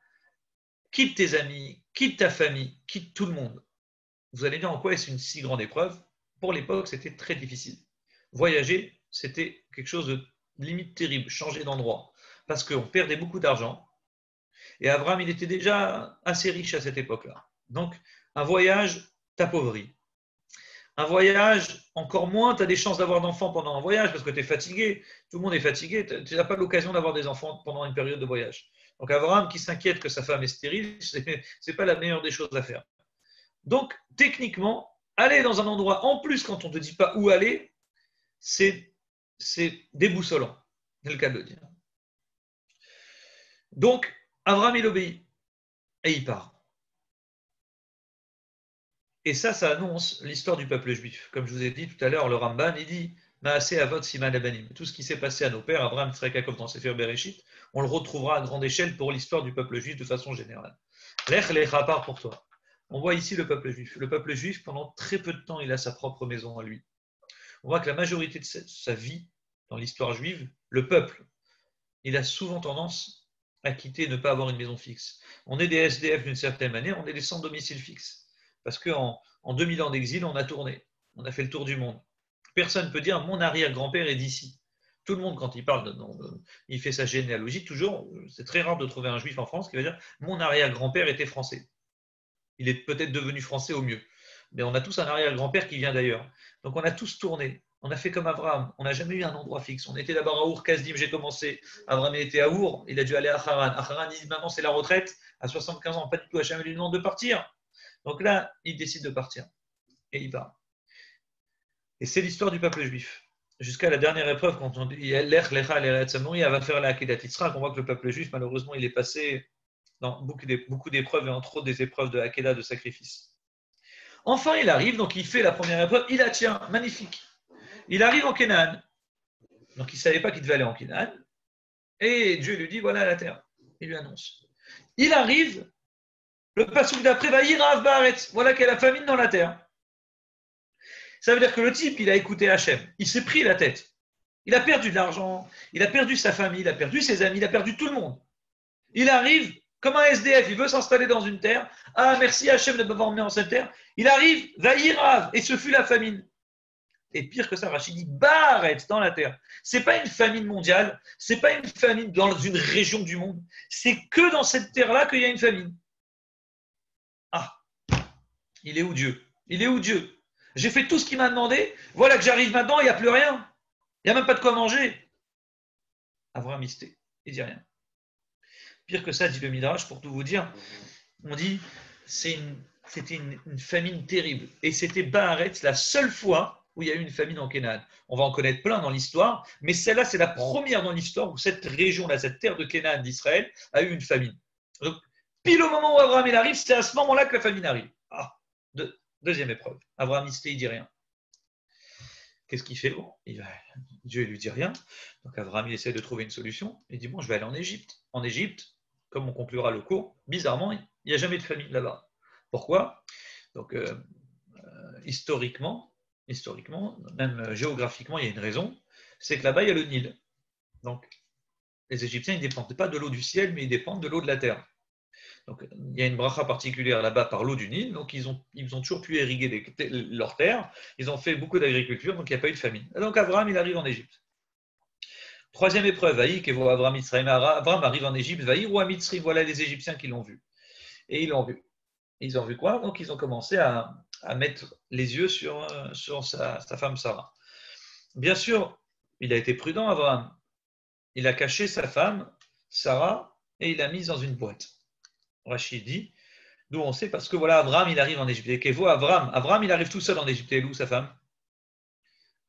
quitte tes amis, quitte ta famille, quitte tout le monde. Vous allez dire en quoi est-ce une si grande épreuve? Pour l'époque, c'était très difficile. Voyager, c'était quelque chose de limite terrible, changer d'endroit, parce qu'on perdait beaucoup d'argent. Et Abraham, il était déjà assez riche à cette époque-là. Donc, un voyage t'appauvrit. Un voyage, encore moins, tu as des chances d'avoir d'enfants pendant un voyage parce que tu es fatigué. Tout le monde est fatigué. Tu n'as pas l'occasion d'avoir des enfants pendant une période de voyage. Donc, Abraham qui s'inquiète que sa femme est stérile, ce n'est pas la meilleure des choses à faire. Donc, techniquement, aller dans un endroit, en plus, quand on ne te dit pas où aller, c'est déboussolant. C'est le cas de le dire. Donc, Abraham, il obéit et il part. Et ça annonce l'histoire du peuple juif. Comme je vous ai dit tout à l'heure, le Ramban, il dit Maaseh Avot Siman Abanim. Tout ce qui s'est passé à nos pères, Abraham, Yitzhak, Yaakov dans Sefer Bereshit, on le retrouvera à grande échelle pour l'histoire du peuple juif de façon générale. Lech lecha, part pour toi. On voit ici le peuple juif. Le peuple juif, pendant très peu de temps, il a sa propre maison à lui. On voit que la majorité de sa vie, dans l'histoire juive, le peuple, il a souvent tendance à quitter et ne pas avoir une maison fixe. On est des SDF d'une certaine manière, on est des sans domicile fixe. Parce qu'en 2000 ans d'exil, on a tourné, on a fait le tour du monde. Personne ne peut dire mon arrière-grand-père est d'ici. Tout le monde, quand il parle, il fait sa généalogie, toujours, c'est très rare de trouver un juif en France qui va dire mon arrière-grand-père était français. Il est peut-être devenu français au mieux. Mais on a tous un arrière-grand-père qui vient d'ailleurs. Donc on a tous tourné. On a fait comme Abraham. On n'a jamais eu un endroit fixe. On était d'abord à Our Kasdim, j'ai commencé. Abraham était à Our, il a dû aller à Haran. À Haran, il dit maintenant c'est la retraite. À 75 ans, pas du tout, Hachem lui demande de partir. Donc là, il décide de partir. Et il part. Et c'est l'histoire du peuple juif. Jusqu'à la dernière épreuve, quand on dit Lech lecha l'eretz Moria, va faire la Akedat Yitzhak, on voit que le peuple juif, malheureusement, il est passé dans beaucoup d'épreuves, et entre autres des épreuves de Akedah, de sacrifice. Enfin, il arrive, donc il fait la première épreuve, il la tient, magnifique. Il arrive en Canaan. Donc il ne savait pas qu'il devait aller en Canaan. Et Dieu lui dit, voilà la terre. Il lui annonce. Il arrive, le passouk d'après va Irav Baaretz. Voilà qu'il y a la famine dans la terre. Ça veut dire que le type, il a écouté Hachem. Il s'est pris la tête. Il a perdu de l'argent, il a perdu sa famille, il a perdu ses amis, il a perdu tout le monde. Il arrive comme un SDF, il veut s'installer dans une terre. Ah, merci Hachem de m'avoir emmené en cette terre. Il arrive, va Irav, et ce fut la famine. Et pire que ça, Rachid dit Baaretz dans la terre. Ce n'est pas une famine mondiale, ce n'est pas une famine dans une région du monde. C'est que dans cette terre-là qu'il y a une famine. Il est où Dieu? Il est où Dieu? J'ai fait tout ce qu'il m'a demandé. Voilà que j'arrive maintenant, il n'y a plus rien. Il n'y a même pas de quoi manger. Abraham, il dit rien. Pire que ça, dit le Midrash, pour tout vous dire, on dit c'était une famine terrible. Et c'était Baaretz la seule fois où il y a eu une famine en Canaan. On va en connaître plein dans l'histoire, mais celle-là, c'est la première dans l'histoire où cette région-là, cette terre de Canaan d'Israël, a eu une famine. Donc, pile au moment où Abraham il arrive, c'est à ce moment-là que la famine arrive. Deuxième épreuve. Abraham, il dit rien. Qu'est-ce qu'il fait? Bon, Dieu ne lui dit rien. Donc Abraham, il essaie de trouver une solution. Il dit, bon, je vais aller en Égypte. En Égypte, comme on conclura le cours, bizarrement, il n'y a jamais de famine là-bas. Pourquoi? Donc, historiquement, même géographiquement, il y a une raison. C'est que là-bas, il y a le Nil. Donc, les Égyptiens, ils ne dépendent pas de l'eau du ciel, mais ils dépendent de l'eau de la terre. Donc, il y a une bracha particulière là-bas par l'eau du Nil. Donc, ils ont toujours pu irriguer leurs terres. Ils ont fait beaucoup d'agriculture, donc il n'y a pas eu de famine. Et donc, Abraham, il arrive en Égypte. Troisième épreuve, Abraham arrive en Égypte, voilà les Égyptiens qui l'ont vu. Et ils l'ont vu. Ils ont vu quoi? Donc, ils ont commencé à mettre les yeux sur sa femme Sarah. Bien sûr, il a été prudent, Abraham. Il a caché sa femme, Sarah, et il l'a mise dans une boîte. Rachid dit, d'où on sait, parce que voilà, Abraham, il arrive en Égypte. Et qu'est-ce Abraham, il arrive tout seul en Égypte. Et où sa femme?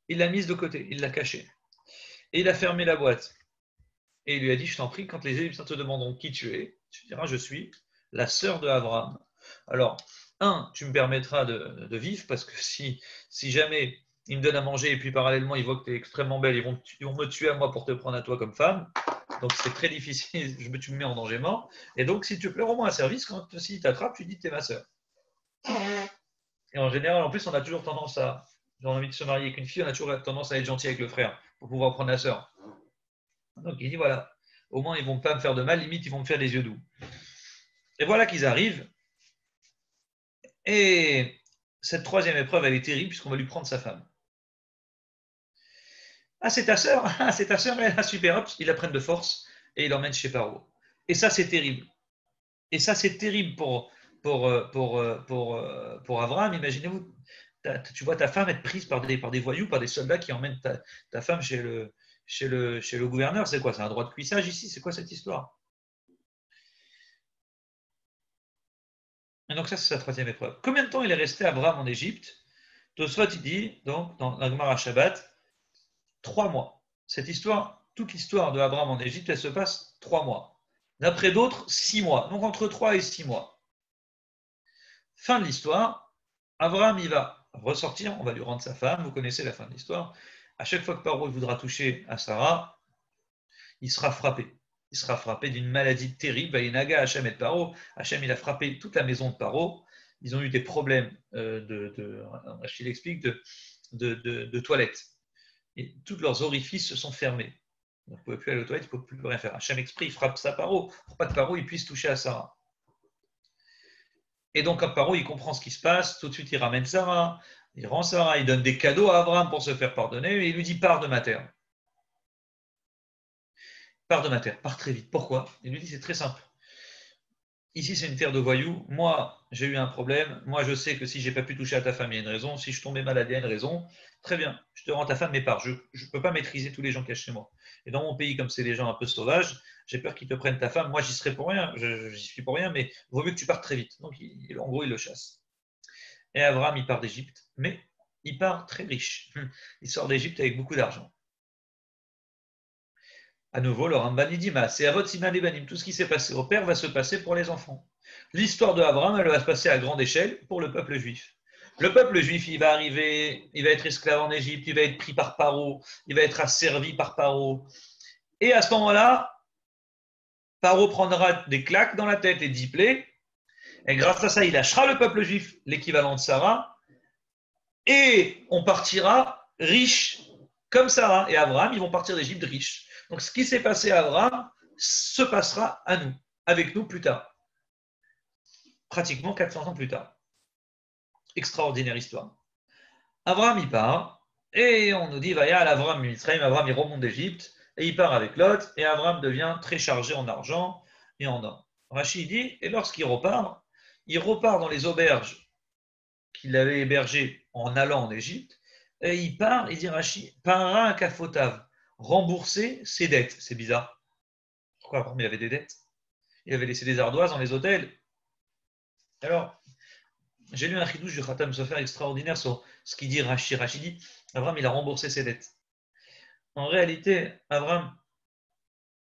Il l'a mise de côté, il l'a cachée. Et il a fermé la boîte. Et il lui a dit, je t'en prie, quand les Égyptiens te demanderont qui tu es, tu diras, je suis la sœur de Abraham. Alors, tu me permettras de vivre, parce que si jamais ils me donnent à manger et puis parallèlement ils voient que tu es extrêmement belle, ils vont me tuer à moi pour te prendre à toi comme femme. Donc c'est très difficile, tu me mets en danger mort. Et donc, s'il te plaît, rends-moi un service, s'il t'attrape, tu dis que tu es ma sœur. Et en général, en plus, on a toujours tendance à, j'ai envie de se marier avec une fille, on a toujours tendance à être gentil avec le frère pour pouvoir prendre la sœur. Donc il dit voilà, au moins ils ne vont pas me faire de mal, limite ils vont me faire des yeux doux. Et voilà qu'ils arrivent. Et cette troisième épreuve, elle est terrible puisqu'on va lui prendre sa femme. Ah, c'est ta sœur, elle a super, hop, ils la prennent de force et ils l'emmènent chez Paro. Et ça, c'est terrible. Et ça, c'est terrible pour Abraham. Imaginez-vous, tu vois ta femme être prise par des voyous, par des soldats qui emmènent ta femme chez le gouverneur. C'est quoi? C'est un droit de cuissage ici? C'est quoi cette histoire? Et donc ça, c'est sa troisième épreuve. Combien de temps il est resté Abraham en Égypte? Tosfot, il dit, donc, dans la Gemara Shabbat, 3 mois. Toute l'histoire de Abraham en Égypte, elle se passe 3 mois. D'après d'autres, 6 mois. Donc entre 3 et 6 mois. Fin de l'histoire, Abraham, il va ressortir, on va lui rendre sa femme, vous connaissez la fin de l'histoire. À chaque fois que Paro voudra toucher à Sarah, il sera frappé. Il sera frappé d'une maladie terrible. Et Naga, Hachem et Paro. Hachem, il a frappé toute la maison de Paro. Ils ont eu des problèmes Rachid explique, de toilettes. Et tous leurs orifices se sont fermés. Donc, ils ne pouvaient plus aller aux toilettes, ils ne pouvaient plus rien faire. Hachem exprès, il frappe sa Paro pour pas que Paro il puisse toucher à Sarah. Et donc, quand Paro il comprend ce qui se passe, tout de suite il ramène Sarah, il rend Sarah, il donne des cadeaux à Abraham pour se faire pardonner, et il lui dit pars de ma terre. Pars de ma terre, pars très vite. Pourquoi? Il lui dit c'est très simple. Ici, c'est une terre de voyous. Moi, j'ai eu un problème. Moi, je sais que si j'ai pas pu toucher à ta femme, il y a une raison. Si je tombais malade, il y a une raison. Très bien, je te rends ta femme, mais pars. Je ne peux pas maîtriser tous les gens qu'il y a chez moi. Et dans mon pays, comme c'est des gens un peu sauvages, j'ai peur qu'ils te prennent ta femme. Moi, j'y serai pour rien. J'y suis pour rien, mais il vaut mieux que tu partes très vite. Donc, en gros, il le chasse. Et Abraham, il part d'Égypte, mais il part très riche. Il sort d'Égypte avec beaucoup d'argent. À nouveau, le Ramban dit c'est Avot Siman Banim. Tout ce qui s'est passé au père va se passer pour les enfants. L'histoire de Abraham, elle va se passer à grande échelle pour le peuple juif. Le peuple juif, il va arriver, il va être esclave en Égypte, il va être pris par Paro, il va être asservi par Paro. Et à ce moment-là, Paro prendra des claques dans la tête et 10 plaies. Et grâce à ça, il lâchera le peuple juif, l'équivalent de Sarah. Et on partira riche comme Sarah et Abraham, ils vont partir d'Égypte riches. Donc, ce qui s'est passé à Abraham se passera à nous, avec nous plus tard. Pratiquement 400 ans plus tard. Extraordinaire histoire. Abraham, il part, et on nous dit, Abraham, Abraham, il remonte d'Égypte, et il part avec Lot, et Abraham devient très chargé en argent et en or. Rachid dit, et lorsqu'il repart dans les auberges qu'il avait hébergé en allant en Égypte, et il part, il dit Rashi, para kafotav, rembourser ses dettes. C'est bizarre. Pourquoi Abraham il avait des dettes? Il avait laissé des ardoises dans les hôtels. Alors, j'ai lu un chidouche du Khatam Sofer extraordinaire sur ce qu'il dit Rashi. Rashi dit Abraham il a remboursé ses dettes. En réalité, Abraham,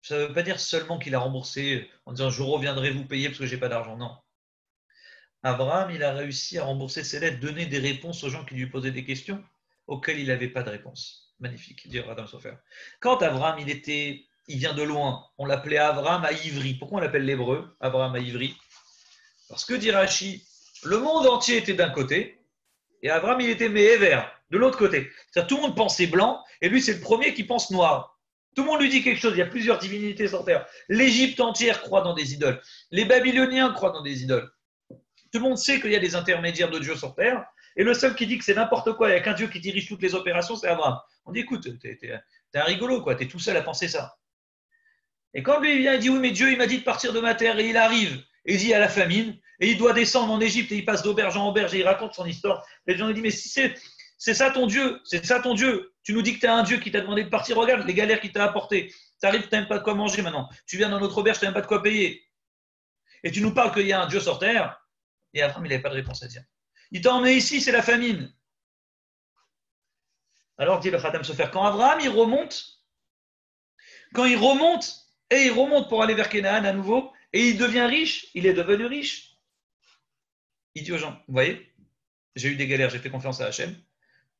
ça ne veut pas dire seulement qu'il a remboursé en disant je reviendrai vous payer parce que je n'ai pas d'argent. Non. Abraham, il a réussi à rembourser ses dettes, donner des réponses aux gens qui lui posaient des questions auxquelles il n'avait pas de réponse. Magnifique, dit Khatam Sofer. Quand Abraham, il vient de loin, on l'appelait Abraham à Ivry. Pourquoi on l'appelle l'hébreu, Abraham à Ivry? Parce que, dit Rashi, le monde entier était d'un côté, et Abraham, il était Méhéver, de l'autre côté. C'est-à-dire, tout le monde pensait blanc, et lui, c'est le premier qui pense noir. Tout le monde lui dit quelque chose, il y a plusieurs divinités sur terre. L'Égypte entière croit dans des idoles. Les Babyloniens croient dans des idoles. Tout le monde sait qu'il y a des intermédiaires de Dieu sur terre, et le seul qui dit que c'est n'importe quoi, il n'y a qu'un Dieu qui dirige toutes les opérations, c'est Abraham. On dit, écoute, t'es un rigolo, quoi, t'es tout seul à penser ça. Et quand lui, il vient, il dit, oui, mais Dieu, il m'a dit de partir de ma terre, et il arrive, et il dit à la famine, et il doit descendre en Égypte, et il passe d'auberge en auberge, et il raconte son histoire. Les gens lui disent, mais si c'est ça ton Dieu, c'est ça ton Dieu. Tu nous dis que tu as un Dieu qui t'a demandé de partir, regarde les galères qu'il t'a apportées. Tu arrives, tu n'as même pas de quoi manger maintenant. Tu viens dans notre auberge, tu n'as même pas de quoi payer. Et tu nous parles qu'il y a un Dieu sur terre. Et Abraham, il n'avait pas de réponse à dire. Il t'a emmené ici, c'est la famine. Alors dit le Khatam Sofer, quand Abraham, il remonte, et il remonte pour aller vers Canaan à nouveau, et il devient riche, il est devenu riche. Il dit aux gens, vous voyez, j'ai eu des galères, j'ai fait confiance à Hachem.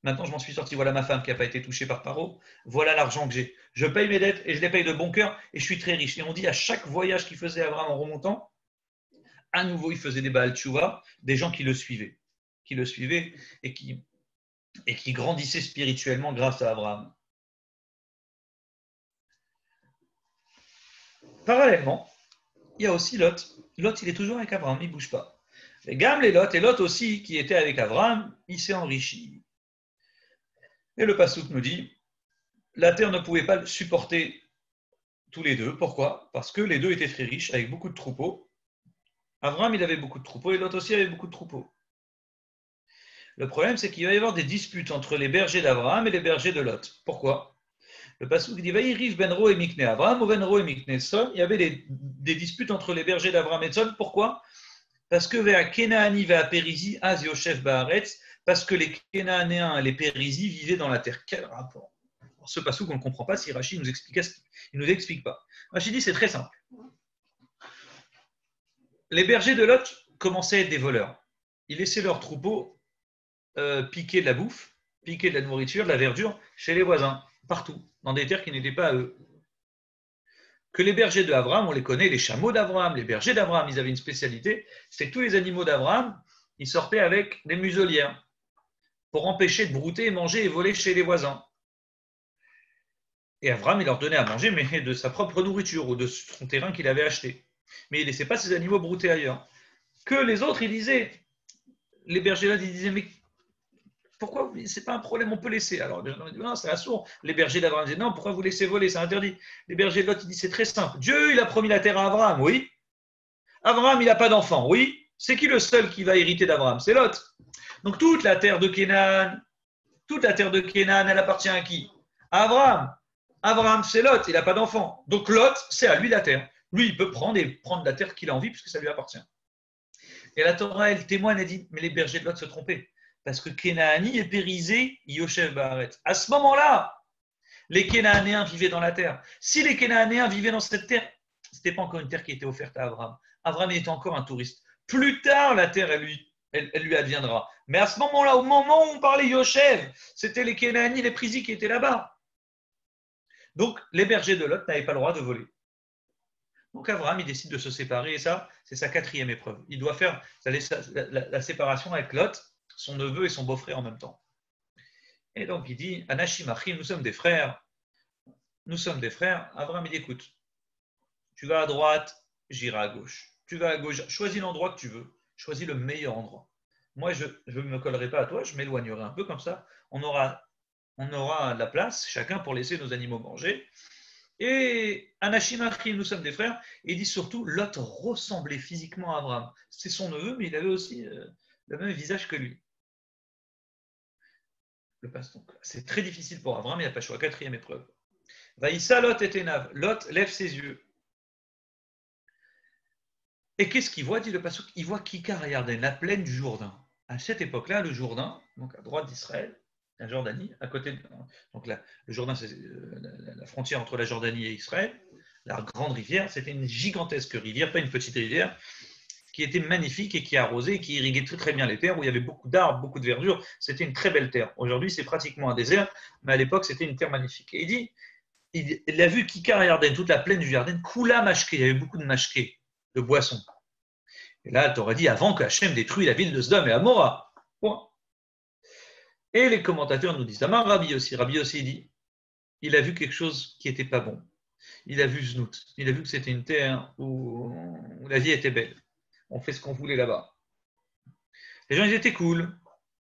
Maintenant, je m'en suis sorti. Voilà ma femme qui n'a pas été touchée par Paro. Voilà l'argent que j'ai. Je paye mes dettes et je les paye de bon cœur et je suis très riche. Et on dit à chaque voyage qu'il faisait Abraham en remontant, à nouveau, il faisait des Baal Tchouva, des gens qui le suivaient et qui grandissaient spirituellement grâce à Abraham. Parallèlement, il y a aussi Lot. Lot, il est toujours avec Abraham, il ne bouge pas. Les Gam, les Lot, et Lot aussi, qui était avec Abraham, il s'est enrichi. Et le Passouk nous dit, la terre ne pouvait pas supporter tous les deux. Pourquoi? Parce que les deux étaient très riches, avec beaucoup de troupeaux. Abraham, il avait beaucoup de troupeaux, et Lot aussi avait beaucoup de troupeaux. Le problème, c'est qu'il va y avoir des disputes entre les bergers d'Abraham et les bergers de Lot. Pourquoi? Le Passouk dit, Vaïriv Benro et Mikne Abraham, ou Benro et Mikne Son. Il y avait des disputes entre les bergers d'Abraham et de Son. Pourquoi? Parce que vers Kenaani, vers Périzi, Az Yoshev Baaretz, parce que les Kénanéens et les Périzis vivaient dans la terre. Quel rapport? Alors, ce passouk, on ne comprend pas si Rachid nous explique. Il ne nous explique pas. Rachid dit c'est très simple. Les bergers de Lot commençaient à être des voleurs. Ils laissaient leurs troupeaux piquer de la bouffe, piquer de la nourriture, de la verdure chez les voisins, partout, dans des terres qui n'étaient pas à eux. Que les bergers d'Abraham, on les connaît, les chameaux d'Abraham, les bergers d'Abraham, ils avaient une spécialité, c'est que tous les animaux d'Abraham, ils sortaient avec des muselières pour empêcher de brouter, et manger et voler chez les voisins. Et Abraham, il leur donnait à manger, mais de sa propre nourriture ou de son terrain qu'il avait acheté. Mais il ne laissait pas ses animaux brouter ailleurs. Que les autres, ils disaient, les bergers là, ils disaient, mais pourquoi? C'est pas un problème, on peut laisser. Alors, les gens disaient, non, c'est assourd. Les bergers d'Abraham disaient, non, pourquoi vous laissez voler? C'est interdit. Les bergers de Lot, ils disent, c'est très simple. Dieu, il a promis la terre à Abraham, oui. Abraham, il n'a pas d'enfant, oui. C'est qui le seul qui va hériter d'Abraham? C'est Lot. Donc, toute la terre de Canaan, elle appartient à qui? À Abraham. Abraham, c'est Lot, il n'a pas d'enfant. Donc Lot, c'est à lui la terre. Lui, il peut prendre la terre qu'il a envie puisque ça lui appartient. Et la Torah, elle témoigne, elle dit, mais les bergers de Lot se trompaient. Parce que Kénaani et Périzé, Yoshev Baaretz. À ce moment-là, les Kénaanéens vivaient dans la terre. Si les Kénaanéens vivaient dans cette terre, ce n'était pas encore une terre qui était offerte à Abraham. Abraham était encore un touriste. Plus tard, la terre, elle lui adviendra. Mais à ce moment-là, au moment où on parlait Yoshev, c'était les Kénaani, les Périzis qui étaient là-bas. Donc, les bergers de Lot n'avaient pas le droit de voler. Donc, Abraham, il décide de se séparer, et ça, c'est sa 4e épreuve. Il doit faire la séparation avec Lot, son neveu et son beau-frère en même temps. Et donc, il dit, Anashim Achim, nous sommes des frères. Nous sommes des frères. Abraham, il dit, écoute, tu vas à droite, j'irai à gauche. Tu vas à gauche, choisis l'endroit que tu veux. Choisis le meilleur endroit. Moi, je ne me collerai pas à toi, je m'éloignerai un peu comme ça. On aura de la place, chacun pour laisser nos animaux manger. Et Anashim Achim, nous sommes des frères. Et il dit surtout, Lot ressemblait physiquement à Abraham. C'est son neveu, mais il avait aussi le même visage que lui. C'est très difficile pour Avram, il n'y a pas le choix. Quatrième épreuve. Vaïssa Lot et Enav. Lot lève ses yeux. Et qu'est-ce qu'il voit, dit le pasuk? Il voit Kikar Yarden, la plaine du Jourdain. À cette époque-là, le Jourdain, donc à droite d'Israël, la Jordanie, à côté de, donc le Jourdain, c'est la frontière entre la Jordanie et Israël, la grande rivière, c'était une gigantesque rivière, pas une petite rivière, qui était magnifique et qui arrosait, qui irriguait très très bien les terres, où il y avait beaucoup d'arbres, beaucoup de verdure, c'était une très belle terre. Aujourd'hui, c'est pratiquement un désert, mais à l'époque, c'était une terre magnifique. Et il dit, il a vu Kikar Yarden, toute la plaine du Yarden, Kula Mashke, il y avait beaucoup de mashke, de boissons. Et là, tu aurais dit avant que Hachem détruit la ville de Sodome et Amora. Point. Et les commentateurs nous disent, Amar Rabbi aussi dit, il a vu quelque chose qui n'était pas bon. Il a vu Znout. Il a vu que c'était une terre où la vie était belle. On fait ce qu'on voulait là-bas. Les gens, ils étaient cool.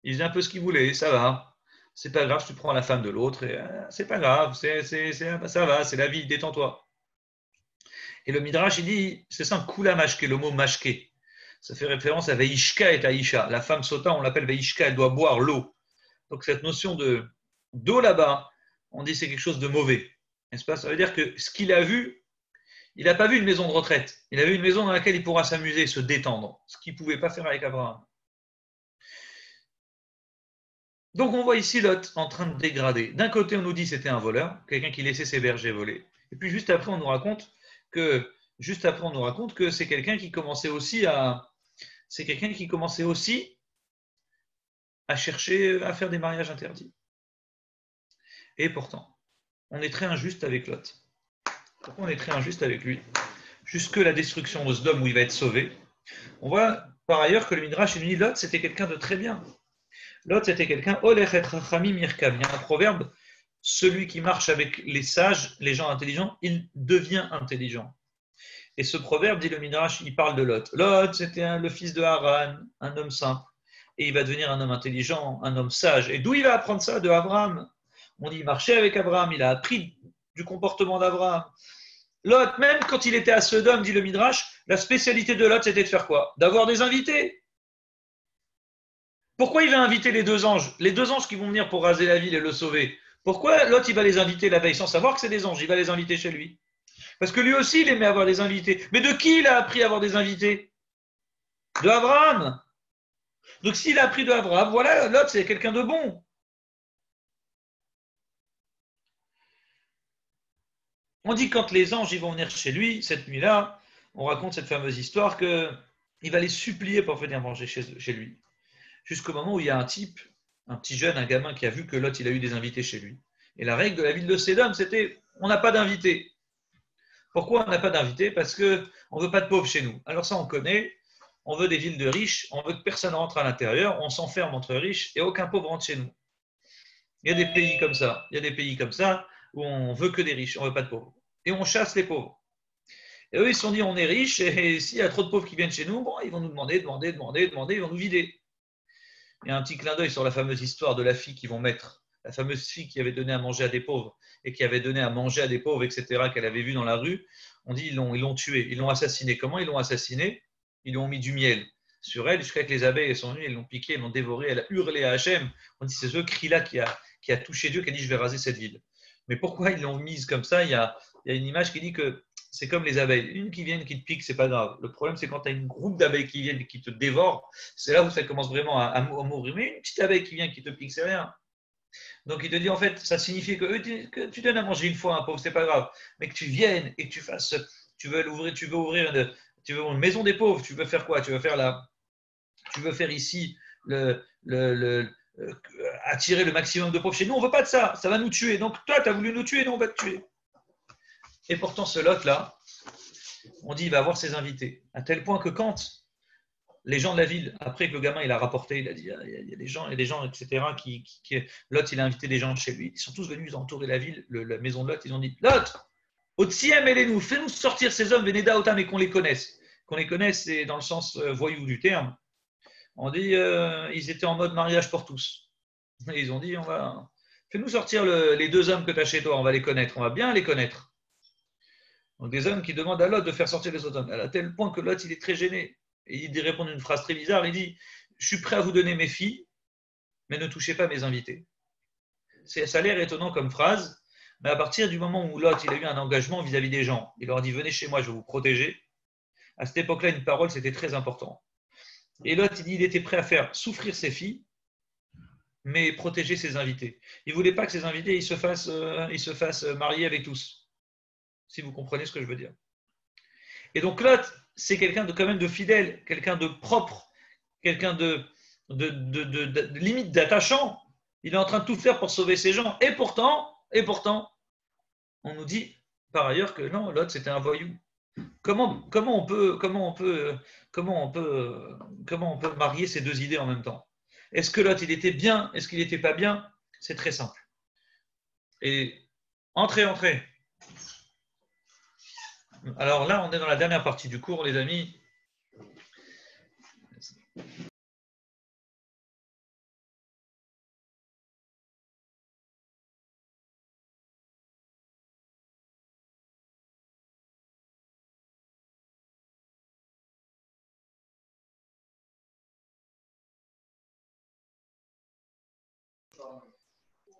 Ils faisaient un peu ce qu'ils voulaient, ça va. C'est pas grave, tu prends la femme de l'autre, et c'est pas grave, ça va, c'est la vie, détends-toi. Et le Midrash, il dit, c'est ça, Kula Mashke, le mot Mashke. Ça fait référence à Veishka et Aïcha. La femme sota, on l'appelle Veishka, elle doit boire l'eau. Donc cette notion d'eau là-bas, on dit c'est quelque chose de mauvais. N'est-ce pas? Ça veut dire que ce qu'il a vu, il n'a pas vu une maison de retraite. Il a vu une maison dans laquelle il pourra s'amuser, se détendre. Ce qu'il ne pouvait pas faire avec Abraham. Donc on voit ici Lot en train de dégrader. D'un côté, on nous dit que c'était un voleur, quelqu'un qui laissait ses bergers voler. Et puis juste après, on nous raconte que c'est quelqu'un qui commençait aussi à chercher à faire des mariages interdits. Et pourtant, on est très injuste avec Lot. Pourquoi on est très injuste avec lui? Jusque la destruction de Sodome où il va être sauvé. On voit par ailleurs que le Midrash nous dit Lot, c'était quelqu'un de très bien. Lot, c'était quelqu'un, Olechet Rachamim Yirkam. Il y a un proverbe, celui qui marche avec les sages, les gens intelligents, il devient intelligent. Et ce proverbe, dit le Midrash, il parle de Lot. Lot, c'était le fils de Haran, un homme simple. Et il va devenir un homme intelligent, un homme sage. Et d'où il va apprendre ça? De Abraham. On dit, il marchait avec Abraham, il a appris du comportement d'Abraham. Lot, même quand il était à Sodome, dit le Midrash, la spécialité de Lot, c'était de faire quoi? D'avoir des invités. Pourquoi il va inviter les deux anges? Les deux anges qui vont venir pour raser la ville et le sauver. Pourquoi Lot, il va les inviter la veille sans savoir que c'est des anges? Il va les inviter chez lui. Parce que lui aussi, il aimait avoir des invités. Mais de qui il a appris à avoir des invités? De Abraham. Donc s'il a appris de Abraham, voilà, Lot, c'est quelqu'un de bon. On dit quand les anges ils vont venir chez lui, cette nuit-là, on raconte cette fameuse histoire qu'il va les supplier pour venir manger chez lui. Jusqu'au moment où il y a un type, un petit jeune, un gamin qui a vu que Lot, il a eu des invités chez lui. Et la règle de la ville de Sodome, c'était, on n'a pas d'invités. Pourquoi on n'a pas d'invités? Parce qu'on ne veut pas de pauvres chez nous. Alors ça, on connaît. On veut des villes de riches, on veut que personne rentre à l'intérieur, on s'enferme entre riches et aucun pauvre rentre chez nous. Il y a des pays comme ça. Il y a des pays comme ça où on veut que des riches, on ne veut pas de pauvres. Et on chasse les pauvres. Et eux, ils se sont dit, on est riches, et s'il y a trop de pauvres qui viennent chez nous, bon, ils vont nous demander, ils vont nous vider. Il y a un petit clin d'œil sur la fameuse histoire de la fille qu'ils vont mettre, la fameuse fille qui avait donné à manger à des pauvres, et qui avait donné à manger à des pauvres, etc., qu'elle avait vu dans la rue. On dit, ils l'ont tuée, ils l'ont assassinée. Comment ils l'ont assassinée? Ils lui ont mis du miel sur elle, jusqu'à que les abeilles sont venues, ils l'ont piquée, ils l'ont dévorée, elle a hurlé à Hachem. On dit, c'est ce cri-là qui a touché Dieu, qui a dit, je vais raser cette ville. Mais pourquoi ils l'ont mise comme ça? Il y a une image qui dit que c'est comme les abeilles. Une qui vient, qui te pique, c'est pas grave. Le problème, c'est quand tu as une groupe d'abeilles qui viennent et qui te dévorent, c'est là où ça commence vraiment à mourir. Mais une petite abeille qui vient, qui te pique, c'est rien. Donc il te dit, en fait, ça signifie que tu donnes à manger une fois à un pauvre, c'est pas grave. Mais que tu viennes et que tu fasses, tu veux ouvrir une maison des pauvres, tu veux faire quoi? Tu veux faire ici attirer le maximum de pauvres chez nous, on ne veut pas de ça, ça va nous tuer. Donc toi, tu as voulu nous tuer, nous on va te tuer. Et pourtant, ce Lot-là, on dit il va avoir ses invités. À tel point que quand les gens de la ville, après que le gamin il a rapporté, il a dit il y a des gens, etc., Lot, il a invité des gens chez lui. Ils sont tous venus entourer la ville, la maison de Lot. Ils ont dit Lot, Otsiem elenu, fais-nous sortir ces hommes, Veneda Otam, et qu'on les connaisse. Qu'on les connaisse, c'est dans le sens voyou du terme. On dit ils étaient en mode mariage pour tous. Et ils ont dit fais-nous sortir les deux hommes que tu as chez toi, on va les connaître, on va bien les connaître. Donc des hommes qui demandent à Lot de faire sortir les autres hommes, à tel point que Lot il est très gêné. Et il répond une phrase très bizarre, il dit je suis prêt à vous donner mes filles, mais ne touchez pas mes invités. Ça a l'air étonnant comme phrase, mais à partir du moment où Lot il a eu un engagement vis-à-vis des gens, il leur a dit venez chez moi, je vais vous protéger. À cette époque-là, une parole c'était très important. Et Lot il était prêt à faire souffrir ses filles, mais protéger ses invités. Il ne voulait pas que ses invités ils se fassent marier avec tous, si vous comprenez ce que je veux dire. Et donc Lot, c'est quelqu'un quand même de fidèle, quelqu'un de propre, quelqu'un de limite d'attachant. Il est en train de tout faire pour sauver ces gens. Et pourtant, on nous dit par ailleurs que non, Lot c'était un voyou. Comment on peut marier ces deux idées en même temps? Est-ce que Lot il était bien? Est-ce qu'il n'était pas bien? C'est très simple. Et entrez. Alors là, on est dans la dernière partie du cours, les amis.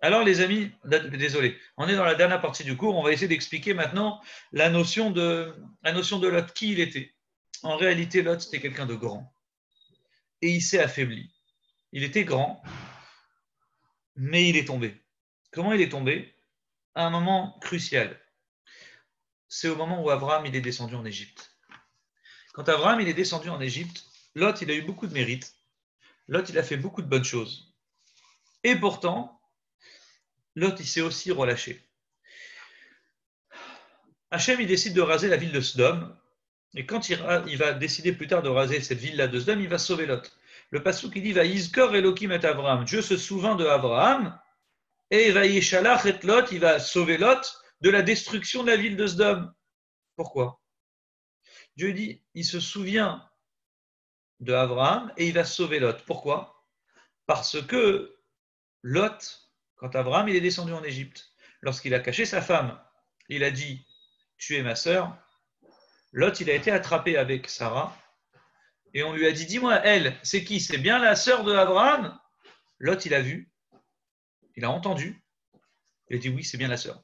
Alors les amis, désolé, on est dans la dernière partie du cours, on va essayer d'expliquer maintenant la notion de Lot, qui il était. En réalité, Lot, c'était quelqu'un de grand. Et il s'est affaibli. Il était grand, mais il est tombé. Comment il est tombé? À un moment crucial. C'est au moment où Abraham il est descendu en Égypte. Quand Abraham il est descendu en Égypte, Lot il a eu beaucoup de mérite. Lot il a fait beaucoup de bonnes choses. Et pourtant, Lot il s'est aussi relâché. Hachem il décide de raser la ville de Sodome. Et quand il va décider plus tard de raser cette ville-là de Sodome, il va sauver Lot. Le passouk qui dit va Yizkor Elohim et Abraham. Dieu se souvint de Abraham et va Yeshalach et Lot. Il va sauver Lot de la destruction de la ville de Sodome. Pourquoi? Dieu dit il se souvient de Abraham et il va sauver Lot. Pourquoi? Parce que Lot, quand Abraham il est descendu en Égypte, lorsqu'il a caché sa femme, il a dit tu es ma sœur. Lot il a été attrapé avec Sarah. Et on lui a dit, dis-moi, elle, c'est qui? C'est bien la sœur de Abraham? Lot, il a vu, il a entendu, il a dit, oui, c'est bien la sœur.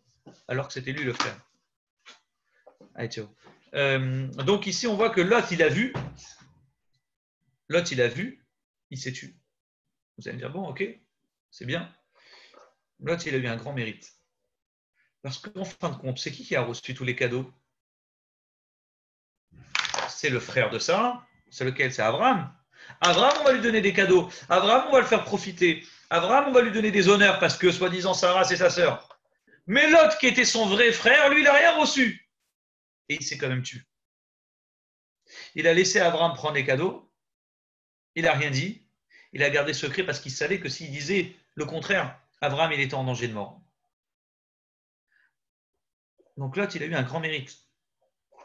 Alors que c'était lui le frère. Allez, ciao. Donc ici, on voit que Lot, il a vu, il s'est tué. Vous allez me dire, bon, ok, c'est bien. Lot, il a eu un grand mérite. Parce qu'en fin de compte, c'est qui a reçu tous les cadeaux? C'est le frère de Sarah. C'est lequel? C'est Abraham. Abraham, on va lui donner des cadeaux. Abraham, on va le faire profiter. Abraham, on va lui donner des honneurs parce que, soi-disant, Sarah, c'est sa sœur. Mais Lot, qui était son vrai frère, lui, il n'a rien reçu. Et il s'est quand même tué. Il a laissé Abraham prendre les cadeaux. Il n'a rien dit. Il a gardé secret parce qu'il savait que s'il disait le contraire, Abraham, il était en danger de mort. Donc Lot, il a eu un grand mérite.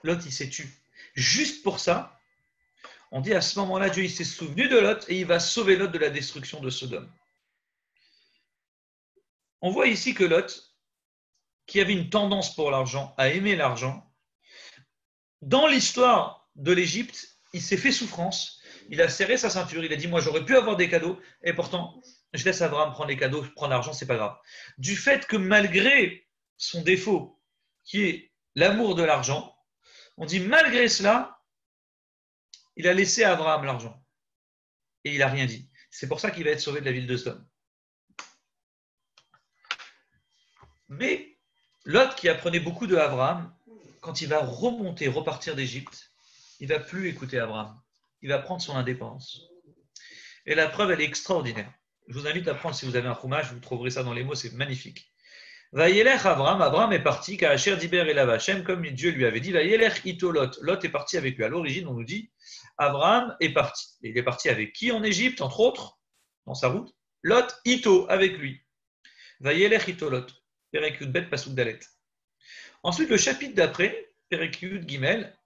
Lot, il s'est tué. Juste pour ça, on dit à ce moment-là, Dieu il s'est souvenu de Lot et il va sauver Lot de la destruction de Sodome. On voit ici que Lot, qui avait une tendance pour l'argent, à aimer l'argent, dans l'histoire de l'Égypte, il s'est fait souffrance, il a serré sa ceinture, il a dit, moi j'aurais pu avoir des cadeaux, et pourtant, je laisse Abraham prendre les cadeaux, prendre l'argent, c'est pas grave. Du fait que malgré son défaut, qui est l'amour de l'argent, on dit malgré cela, il a laissé à Abraham l'argent. Et il n'a rien dit. C'est pour ça qu'il va être sauvé de la ville de Sodome. Mais Lot, qui apprenait beaucoup de Abraham, quand il va repartir d'Égypte, il ne va plus écouter Abraham. Il va prendre son indépendance. Et la preuve, elle est extraordinaire. Je vous invite à prendre, si vous avez un chumash, vous trouverez ça dans les mots, c'est magnifique. Vayelech Abraham est parti, Kaacher Diber et Lavachem, comme Dieu lui avait dit, Vayelech Ito Lot. Lot est parti avec lui. À l'origine, on nous dit, Abraham est parti. Et il est parti avec qui en Égypte, entre autres, dans sa route? Lot, Ito, avec lui. Vayelech Ito Lot. Perek Yud Bet, Pasuk Dalet. Ensuite, le chapitre d'après, Perek Yud Gimel,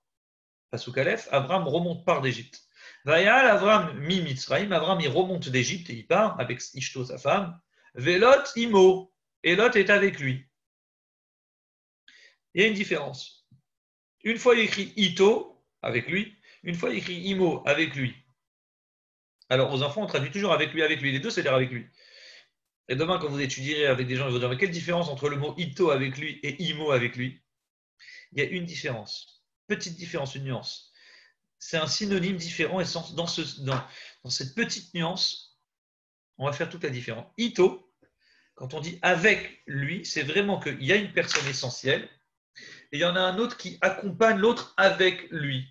Pasuk Aleph, Abraham remonte part d'Égypte. Vayal Abraham mi Mitzrayim, Abraham il remonte d'Égypte et il part avec Ishto, sa femme. Velot Imo. Et Lot est avec lui. Il y a une différence. Une fois il écrit Ito, avec lui. Une fois il écrit Imo, avec lui. Alors aux enfants, on traduit toujours avec lui. Les deux, c'est-à-dire avec lui. Et demain, quand vous étudierez avec des gens, ils vont dire, mais quelle différence entre le mot ito avec lui et imo avec lui? Il y a une différence, petite différence, une nuance. C'est un synonyme différent et dans cette petite nuance, on va faire toute la différence. Ito, quand on dit avec lui, c'est vraiment qu'il y a une personne essentielle et il y en a un autre qui accompagne l'autre avec lui.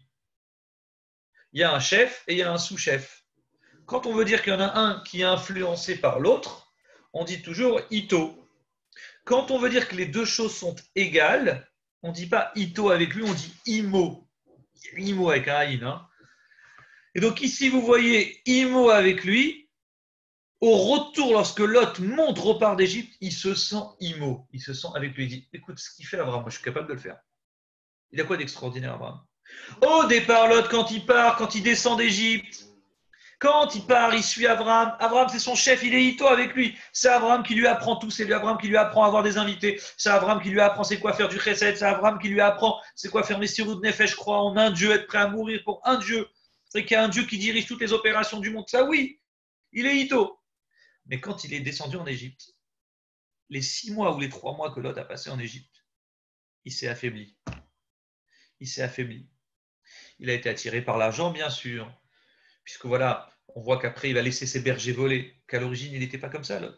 Il y a un chef et il y a un sous-chef. Quand on veut dire qu'il y en a un qui est influencé par l'autre, on dit toujours ito. Quand on veut dire que les deux choses sont égales, on ne dit pas ito avec lui, on dit imo. Imo avec un in. Hein. Et donc ici, vous voyez imo avec lui. Au retour, lorsque Lot monte, repart d'Égypte, il se sent imo. Il se sent avec lui. Il dit, écoute, ce qu'il fait Abraham, moi je suis capable de le faire. Il a quoi d'extraordinaire Abraham? Au départ, Lot, quand il part, quand il descend d'Égypte, quand il part, il suit Abraham. Abraham, c'est son chef, il est ito avec lui. C'est Abraham qui lui apprend tout. C'est Abraham qui lui apprend à avoir des invités. C'est Abraham qui lui apprend c'est quoi faire du chesed. C'est Abraham qui lui apprend c'est quoi faire Messirut Nefesh, croire en un Dieu, être prêt à mourir pour un Dieu. C'est qu'il y a un Dieu qui dirige toutes les opérations du monde. Ça, oui, il est ito. Mais quand il est descendu en Égypte, les 6 mois ou les 3 mois que Lot a passé en Égypte, il s'est affaibli. Il s'est affaibli. Il a été attiré par l'argent, bien sûr, puisque voilà, on voit qu'après, il va laisser ses bergers voler, qu'à l'origine, il n'était pas comme ça, Lot.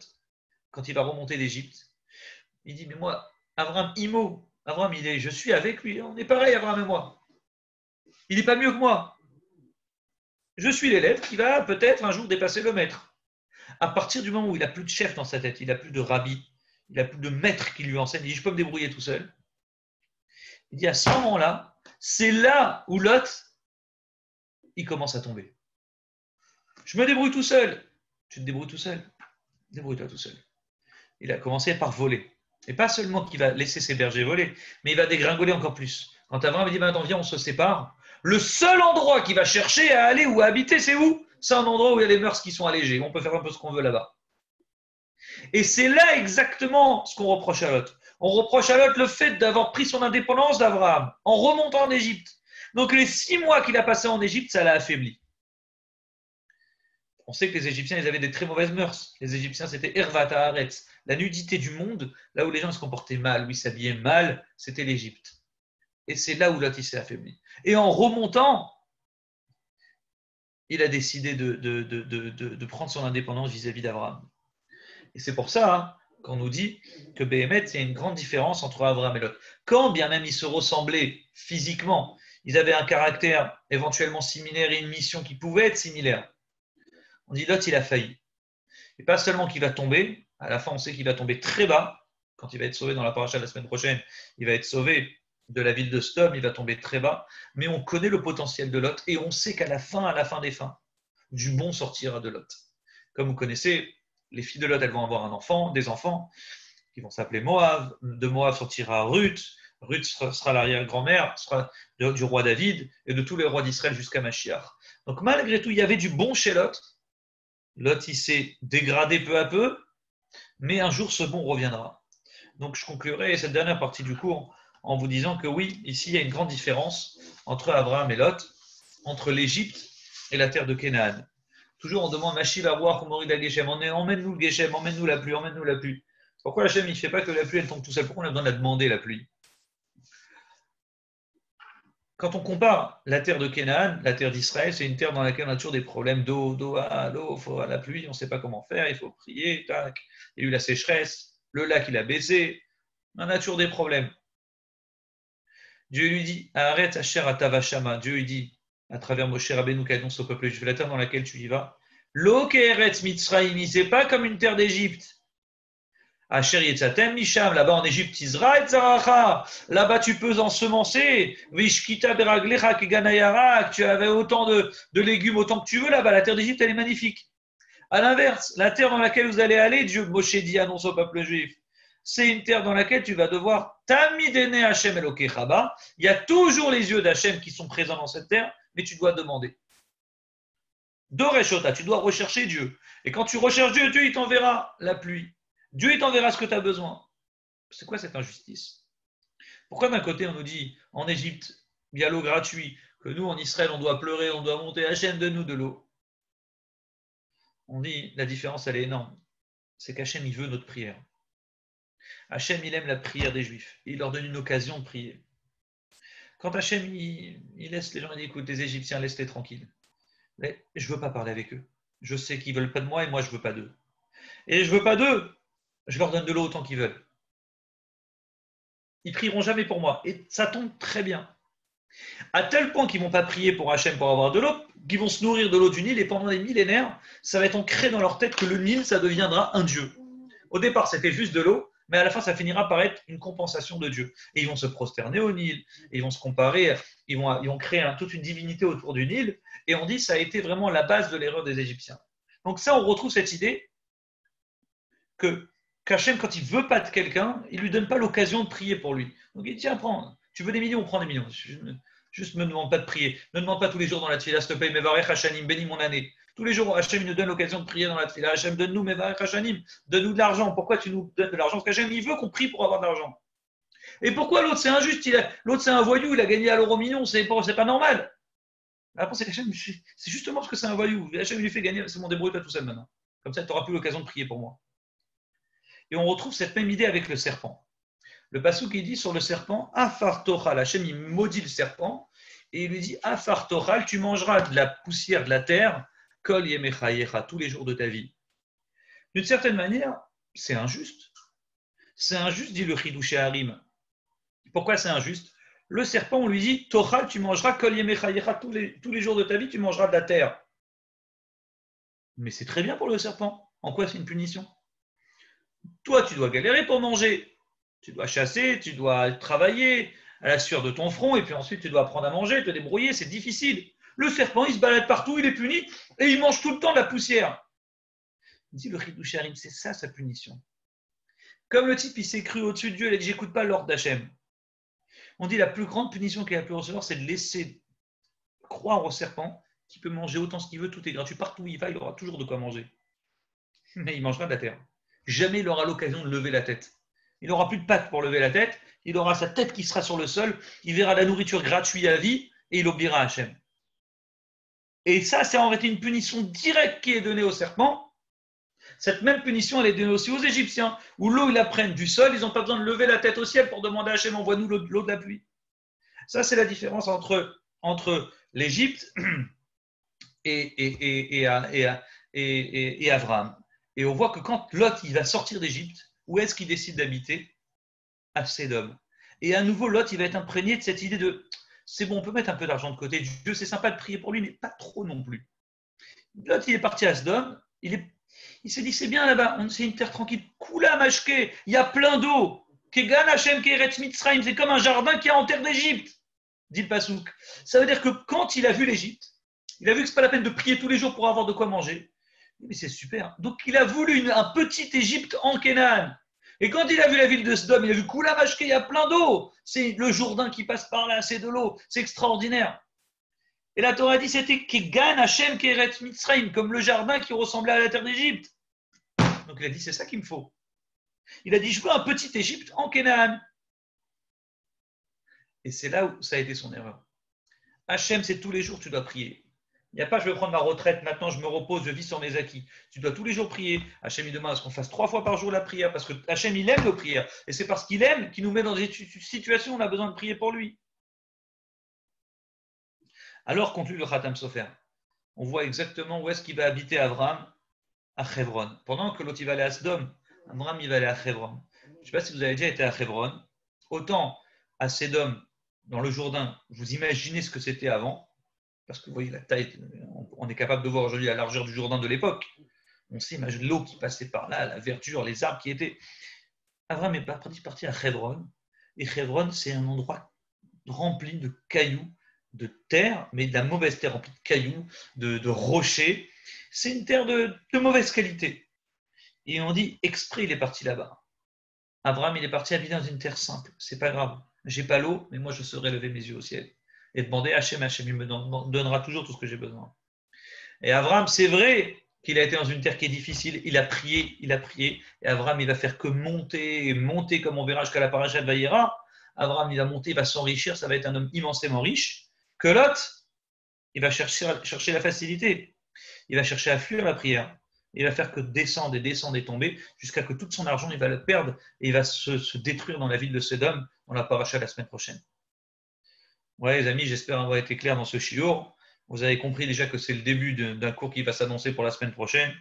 Quand il va remonter d'Égypte, il dit, mais moi, Abraham, Imo, Abraham, je suis avec lui, on est pareil, Abraham et moi. Il n'est pas mieux que moi. Je suis l'élève qui va peut-être un jour dépasser le maître. À partir du moment où il n'a plus de chef dans sa tête, il n'a plus de rabbi, il n'a plus de maître qui lui enseigne, il dit, je peux me débrouiller tout seul. Il dit, à ce moment-là, c'est là où Lot, il commence à tomber. Je me débrouille tout seul. Tu te débrouilles tout seul. Débrouille-toi tout seul. Il a commencé par voler. Et pas seulement qu'il va laisser ses bergers voler, mais il va dégringoler encore plus. Quand Abraham dit, attends, viens, on se sépare, le seul endroit qu'il va chercher à aller ou à habiter, c'est où? C'est un endroit où il y a les mœurs qui sont allégées. On peut faire un peu ce qu'on veut là-bas. Et c'est là exactement ce qu'on reproche à Lot. On reproche à Lot le fait d'avoir pris son indépendance d'Abraham en remontant en Égypte. Donc les 6 mois qu'il a passés en Égypte, ça l'a affaibli. On sait que les Égyptiens, ils avaient des très mauvaises mœurs. Les Égyptiens, c'était Ervat Haaretz. La nudité du monde, là où les gens se comportaient mal, où ils s'habillaient mal, c'était l'Égypte. Et c'est là où Lot s'est affaibli. Et en remontant, il a décidé de prendre son indépendance vis-à-vis d'Abraham. Et c'est pour ça qu'on nous dit que Béhémet, il y a une grande différence entre Abraham et Lot. Quand bien même ils se ressemblaient physiquement, ils avaient un caractère éventuellement similaire et une mission qui pouvait être similaire. On dit Lot, il a failli. Et pas seulement qu'il va tomber, à la fin on sait qu'il va tomber très bas, quand il va être sauvé dans la paracha de la semaine prochaine, il va être sauvé de la ville de Sodome, il va tomber très bas, mais on connaît le potentiel de Lot et on sait qu'à la fin des fins, du bon sortira de Lot. Comme vous connaissez, les filles de Lot, elles vont avoir des enfants, qui vont s'appeler Moab. De Moab sortira Ruth. Ruth sera l'arrière-grand-mère, sera du roi David et de tous les rois d'Israël jusqu'à Mashiach. Donc malgré tout, il y avait du bon chez Lot. Lot, il s'est dégradé peu à peu, mais un jour, ce bon reviendra. Donc je conclurai cette dernière partie du cours en vous disant que oui, ici, il y a une grande différence entre Abraham et Lot, entre l'Égypte et la terre de Canaan. Toujours on demande Machiv à voir comment il a Geshem. Emmène-nous le Geshem, emmène-nous la pluie, emmène-nous la pluie. Pourquoi Hachem il ne fait pas que la pluie elle tombe tout seul? Pourquoi on a besoin de la demander la pluie? Quand on compare la terre de Canaan, la terre d'Israël, c'est une terre dans laquelle on a toujours des problèmes d'eau, l'eau, il faut à la pluie, on ne sait pas comment faire, il faut prier, tac. Il y a eu la sécheresse, le lac il a baissé, on a toujours des problèmes. Dieu lui dit, arrête Asher Atavashama. Dieu lui dit, à travers Moshe Rabbeinu qui annonce au peuple juif, la terre dans laquelle tu y vas, Lo ke'eretz Mitzrayim, c'est pas comme une terre d'Égypte. Asher Yetzatem Misham, là-bas en Égypte, Israël Zaracha, là-bas tu peux ensemencer, Vishkita Beraglecha Keganayarak, tu avais autant de légumes, autant que tu veux là-bas, la terre d'Égypte elle est magnifique. À l'inverse, la terre dans laquelle vous allez aller, Dieu, Moshe dit, annonce au peuple juif, c'est une terre dans laquelle tu vas devoir Tamidene Hashem Elokechaba, il y a toujours les yeux d'Hachem qui sont présents dans cette terre, mais tu dois demander. Doreshota, tu dois rechercher Dieu. Et quand tu recherches Dieu, Dieu il t'enverra la pluie. Dieu il t'enverra ce que tu as besoin. C'est quoi cette injustice? Pourquoi d'un côté on nous dit en Égypte, il y a l'eau gratuite, que nous en Israël on doit pleurer, on doit monter Hachem de nous de l'eau? On dit la différence elle est énorme. c'est qu'Hachem, il veut notre prière. Hachem, il aime la prière des Juifs. Il leur donne une occasion de prier. Quand Hachem, il laisse les gens, il dit, écoute, les Égyptiens, laisse-les tranquilles. Mais je ne veux pas parler avec eux. Je sais qu'ils ne veulent pas de moi et moi, je ne veux pas d'eux. Et je ne veux pas d'eux. Je leur donne de l'eau autant qu'ils veulent. Ils prieront jamais pour moi. Et ça tombe très bien. À tel point qu'ils ne vont pas prier pour Hachem pour avoir de l'eau, qu'ils vont se nourrir de l'eau du Nil et pendant des millénaires, ça va être ancré dans leur tête que le Nil, ça deviendra un dieu. Au départ, c'était juste de l'eau, mais à la fin, ça finira par être une compensation de Dieu. Et ils vont se prosterner au Nil, et ils vont se comparer, ils vont créer toute une divinité autour du Nil, et on dit que ça a été vraiment la base de l'erreur des Égyptiens. Donc ça, on retrouve cette idée qu'Hachem, quand il ne veut pas de quelqu'un, il ne lui donne pas l'occasion de prier pour lui. Donc il dit, tiens, prends, tu veux des millions, prends des millions. Juste ne me demande pas de prier. Ne demande pas tous les jours dans la tefila, s'il te plaît, Mevarech Hashanim, bénis mon année. Tous les jours, Hachem nous donne l'occasion de prier dans la tefila. Hachem, donne-nous Mevarech Hashanim, donne-nous de l'argent. Pourquoi tu nous donnes de l'argent? Parce qu'Hachem, il veut qu'on prie pour avoir de l'argent. Et pourquoi l'autre, c'est injuste? L'autre, c'est un voyou, il a gagné à l'euro million, c'est pas normal. La réponse, c'est qu'Hachem, c'est justement parce que c'est un voyou. Hachem lui fait gagner, c'est mon débrouille-toi tout seul maintenant. Comme ça, tu n'auras plus l'occasion de prier pour moi. Et on retrouve cette même idée avec le serpent. Le passouk, il dit sur le serpent, Afar Tochal, Hachem, il maudit le serpent, et il lui dit, Afar Tochal, tu mangeras de la poussière de la terre, Kol Yemechayecha, tous les jours de ta vie. D'une certaine manière, c'est injuste. C'est injuste, dit le Chidouché Harim. Pourquoi c'est injuste? Le serpent, on lui dit, Tochal, tu mangeras Kol Yemechayecha, tous les jours de ta vie, tu mangeras de la terre. Mais c'est très bien pour le serpent. En quoi c'est une punition? Toi, tu dois galérer pour manger. Tu dois chasser, tu dois travailler à la sueur de ton front, et puis ensuite tu dois apprendre à manger, te débrouiller, c'est difficile. Le serpent, il se balade partout, il est puni, et il mange tout le temps de la poussière. Il dit le Chidouché Harim, c'est ça sa punition. Comme le type, il s'est cru au-dessus de Dieu, il a dit, j'écoute pas l'ordre d'Hachem. On dit la plus grande punition qu'il a pu recevoir, c'est de laisser croire au serpent qu'il peut manger autant ce qu'il veut, tout est gratuit. Partout où il va, il aura toujours de quoi manger. Mais il mangera de la terre. Jamais il aura l'occasion de lever la tête. Il n'aura plus de pattes pour lever la tête, il aura sa tête qui sera sur le sol, il verra la nourriture gratuite à vie et il oubliera Hachem. Et ça, c'est en fait une punition directe qui est donnée au serpent. Cette même punition, elle est donnée aussi aux Égyptiens, où l'eau, ils la prennent du sol, ils n'ont pas besoin de lever la tête au ciel pour demander à Hachem, envoie-nous l'eau de la pluie. Ça, c'est la différence entre l'Égypte et Abraham. Et on voit que quand Lot il va sortir d'Égypte, où est-ce qu'il décide d'habiter? À Sédom. Et à nouveau, Lot, il va être imprégné de cette idée de c'est bon, on peut mettre un peu d'argent de côté. Dieu, c'est sympa de prier pour lui, mais pas trop non plus. Lot, il est parti à Sédom. Il s'est dit c'est bien là-bas, c'est une terre tranquille. Kula Mashke, il y a plein d'eau. Kegan Hashem Keret Mitzrayim, c'est comme un jardin qui est en terre d'Égypte, dit le Passouk. Ça veut dire que quand il a vu l'Égypte, il a vu que ce n'est pas la peine de prier tous les jours pour avoir de quoi manger. Mais c'est super. Donc il a voulu un petit Égypte en Canaan. Et quand il a vu la ville de Sodome, il a vu Kula Mashke, il y a plein d'eau. C'est le Jourdain qui passe par là, c'est de l'eau. C'est extraordinaire. Et la Torah dit c'était Kegan Hashem Keret Mitzrayim, comme le jardin qui ressemblait à la terre d'Égypte. Donc il a dit c'est ça qu'il me faut. Il a dit je veux un petit Égypte en Canaan. Et c'est là où ça a été son erreur. Hachem, c'est tous les jours tu dois prier. Il n'y a pas je vais prendre ma retraite, maintenant je me repose, je vis sur mes acquis. Tu dois tous les jours prier. Hachem, il demande à ce qu'on fasse 3 fois par jour la prière, parce que Hachem, il aime nos prières. Et c'est parce qu'il aime qu'il nous met dans des situations où on a besoin de prier pour lui. Alors, conclut le Khatam Sofer. On voit exactement où est-ce qu'il va habiter Abraham, à Hebron. Pendant que l'autre il va aller à Sodome, Abraham il va aller à Hebron. Je ne sais pas si vous avez déjà été à Hebron. Autant à Sodome, dans le Jourdain, vous imaginez ce que c'était avant. Parce que vous voyez la taille, on est capable de voir aujourd'hui la largeur du Jourdain de l'époque. On s'imagine l'eau qui passait par là, la verdure, les arbres qui étaient. Abraham est parti à Hebron. Et Hebron, c'est un endroit rempli de cailloux, de terre, mais de la mauvaise terre, remplie de cailloux, de rochers. C'est une terre de mauvaise qualité. Et on dit, exprès, il est parti là-bas. Abraham, il est parti habiter dans une terre simple. C'est pas grave. J'ai pas l'eau, mais moi, je saurais lever mes yeux au ciel et demander à Hachem, il me donnera toujours tout ce que j'ai besoin. Et Abraham, c'est vrai qu'il a été dans une terre qui est difficile, il a prié, et Abraham, il va faire que monter, comme on verra jusqu'à la paracha de Vayera. Abraham, il va monter, il va s'enrichir, ça va être un homme immensément riche. Que Lot, il va chercher la facilité, il va chercher à fuir la prière. et il va faire que descendre et descendre et tomber jusqu'à que tout son argent, il va le perdre et il va se détruire dans la ville de Sédom. On la paracha la semaine prochaine. Ouais, les amis, j'espère avoir été clair dans ce shiur. Vous avez compris déjà que c'est le début d'un cours qui va s'annoncer pour la semaine prochaine.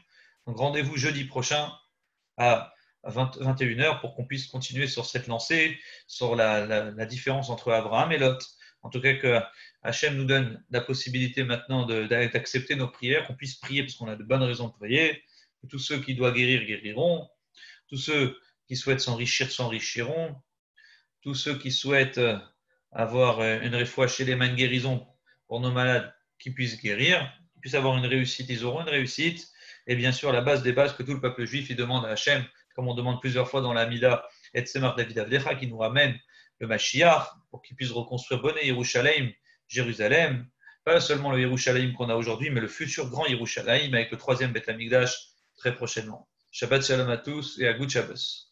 Donc rendez-vous jeudi prochain à 21 h pour qu'on puisse continuer sur cette lancée, sur la différence entre Abraham et Lot. En tout cas, que Hachem nous donne la possibilité maintenant d'accepter nos prières, qu'on puisse prier parce qu'on a de bonnes raisons de prier. Que tous ceux qui doivent guérir, guériront. Tous ceux qui souhaitent s'enrichir, s'enrichiront. Tous ceux qui souhaitent avoir une réfoua chez les mains de guérison pour nos malades qui puissent guérir, qui puissent avoir une réussite, ils auront une réussite. Et bien sûr, la base des bases que tout le peuple juif il demande à Hachem, comme on demande plusieurs fois dans la Mida, et Tzemar David Avdecha, qui nous ramène le Mashiach, pour qu'il puisse reconstruire Bonnet Yerushalayim, Jérusalem, pas seulement le Yerushalayim qu'on a aujourd'hui, mais le futur grand Yerushalayim avec le troisième Beth Amikdash très prochainement. Shabbat Shalom à tous et à Good Shabbos.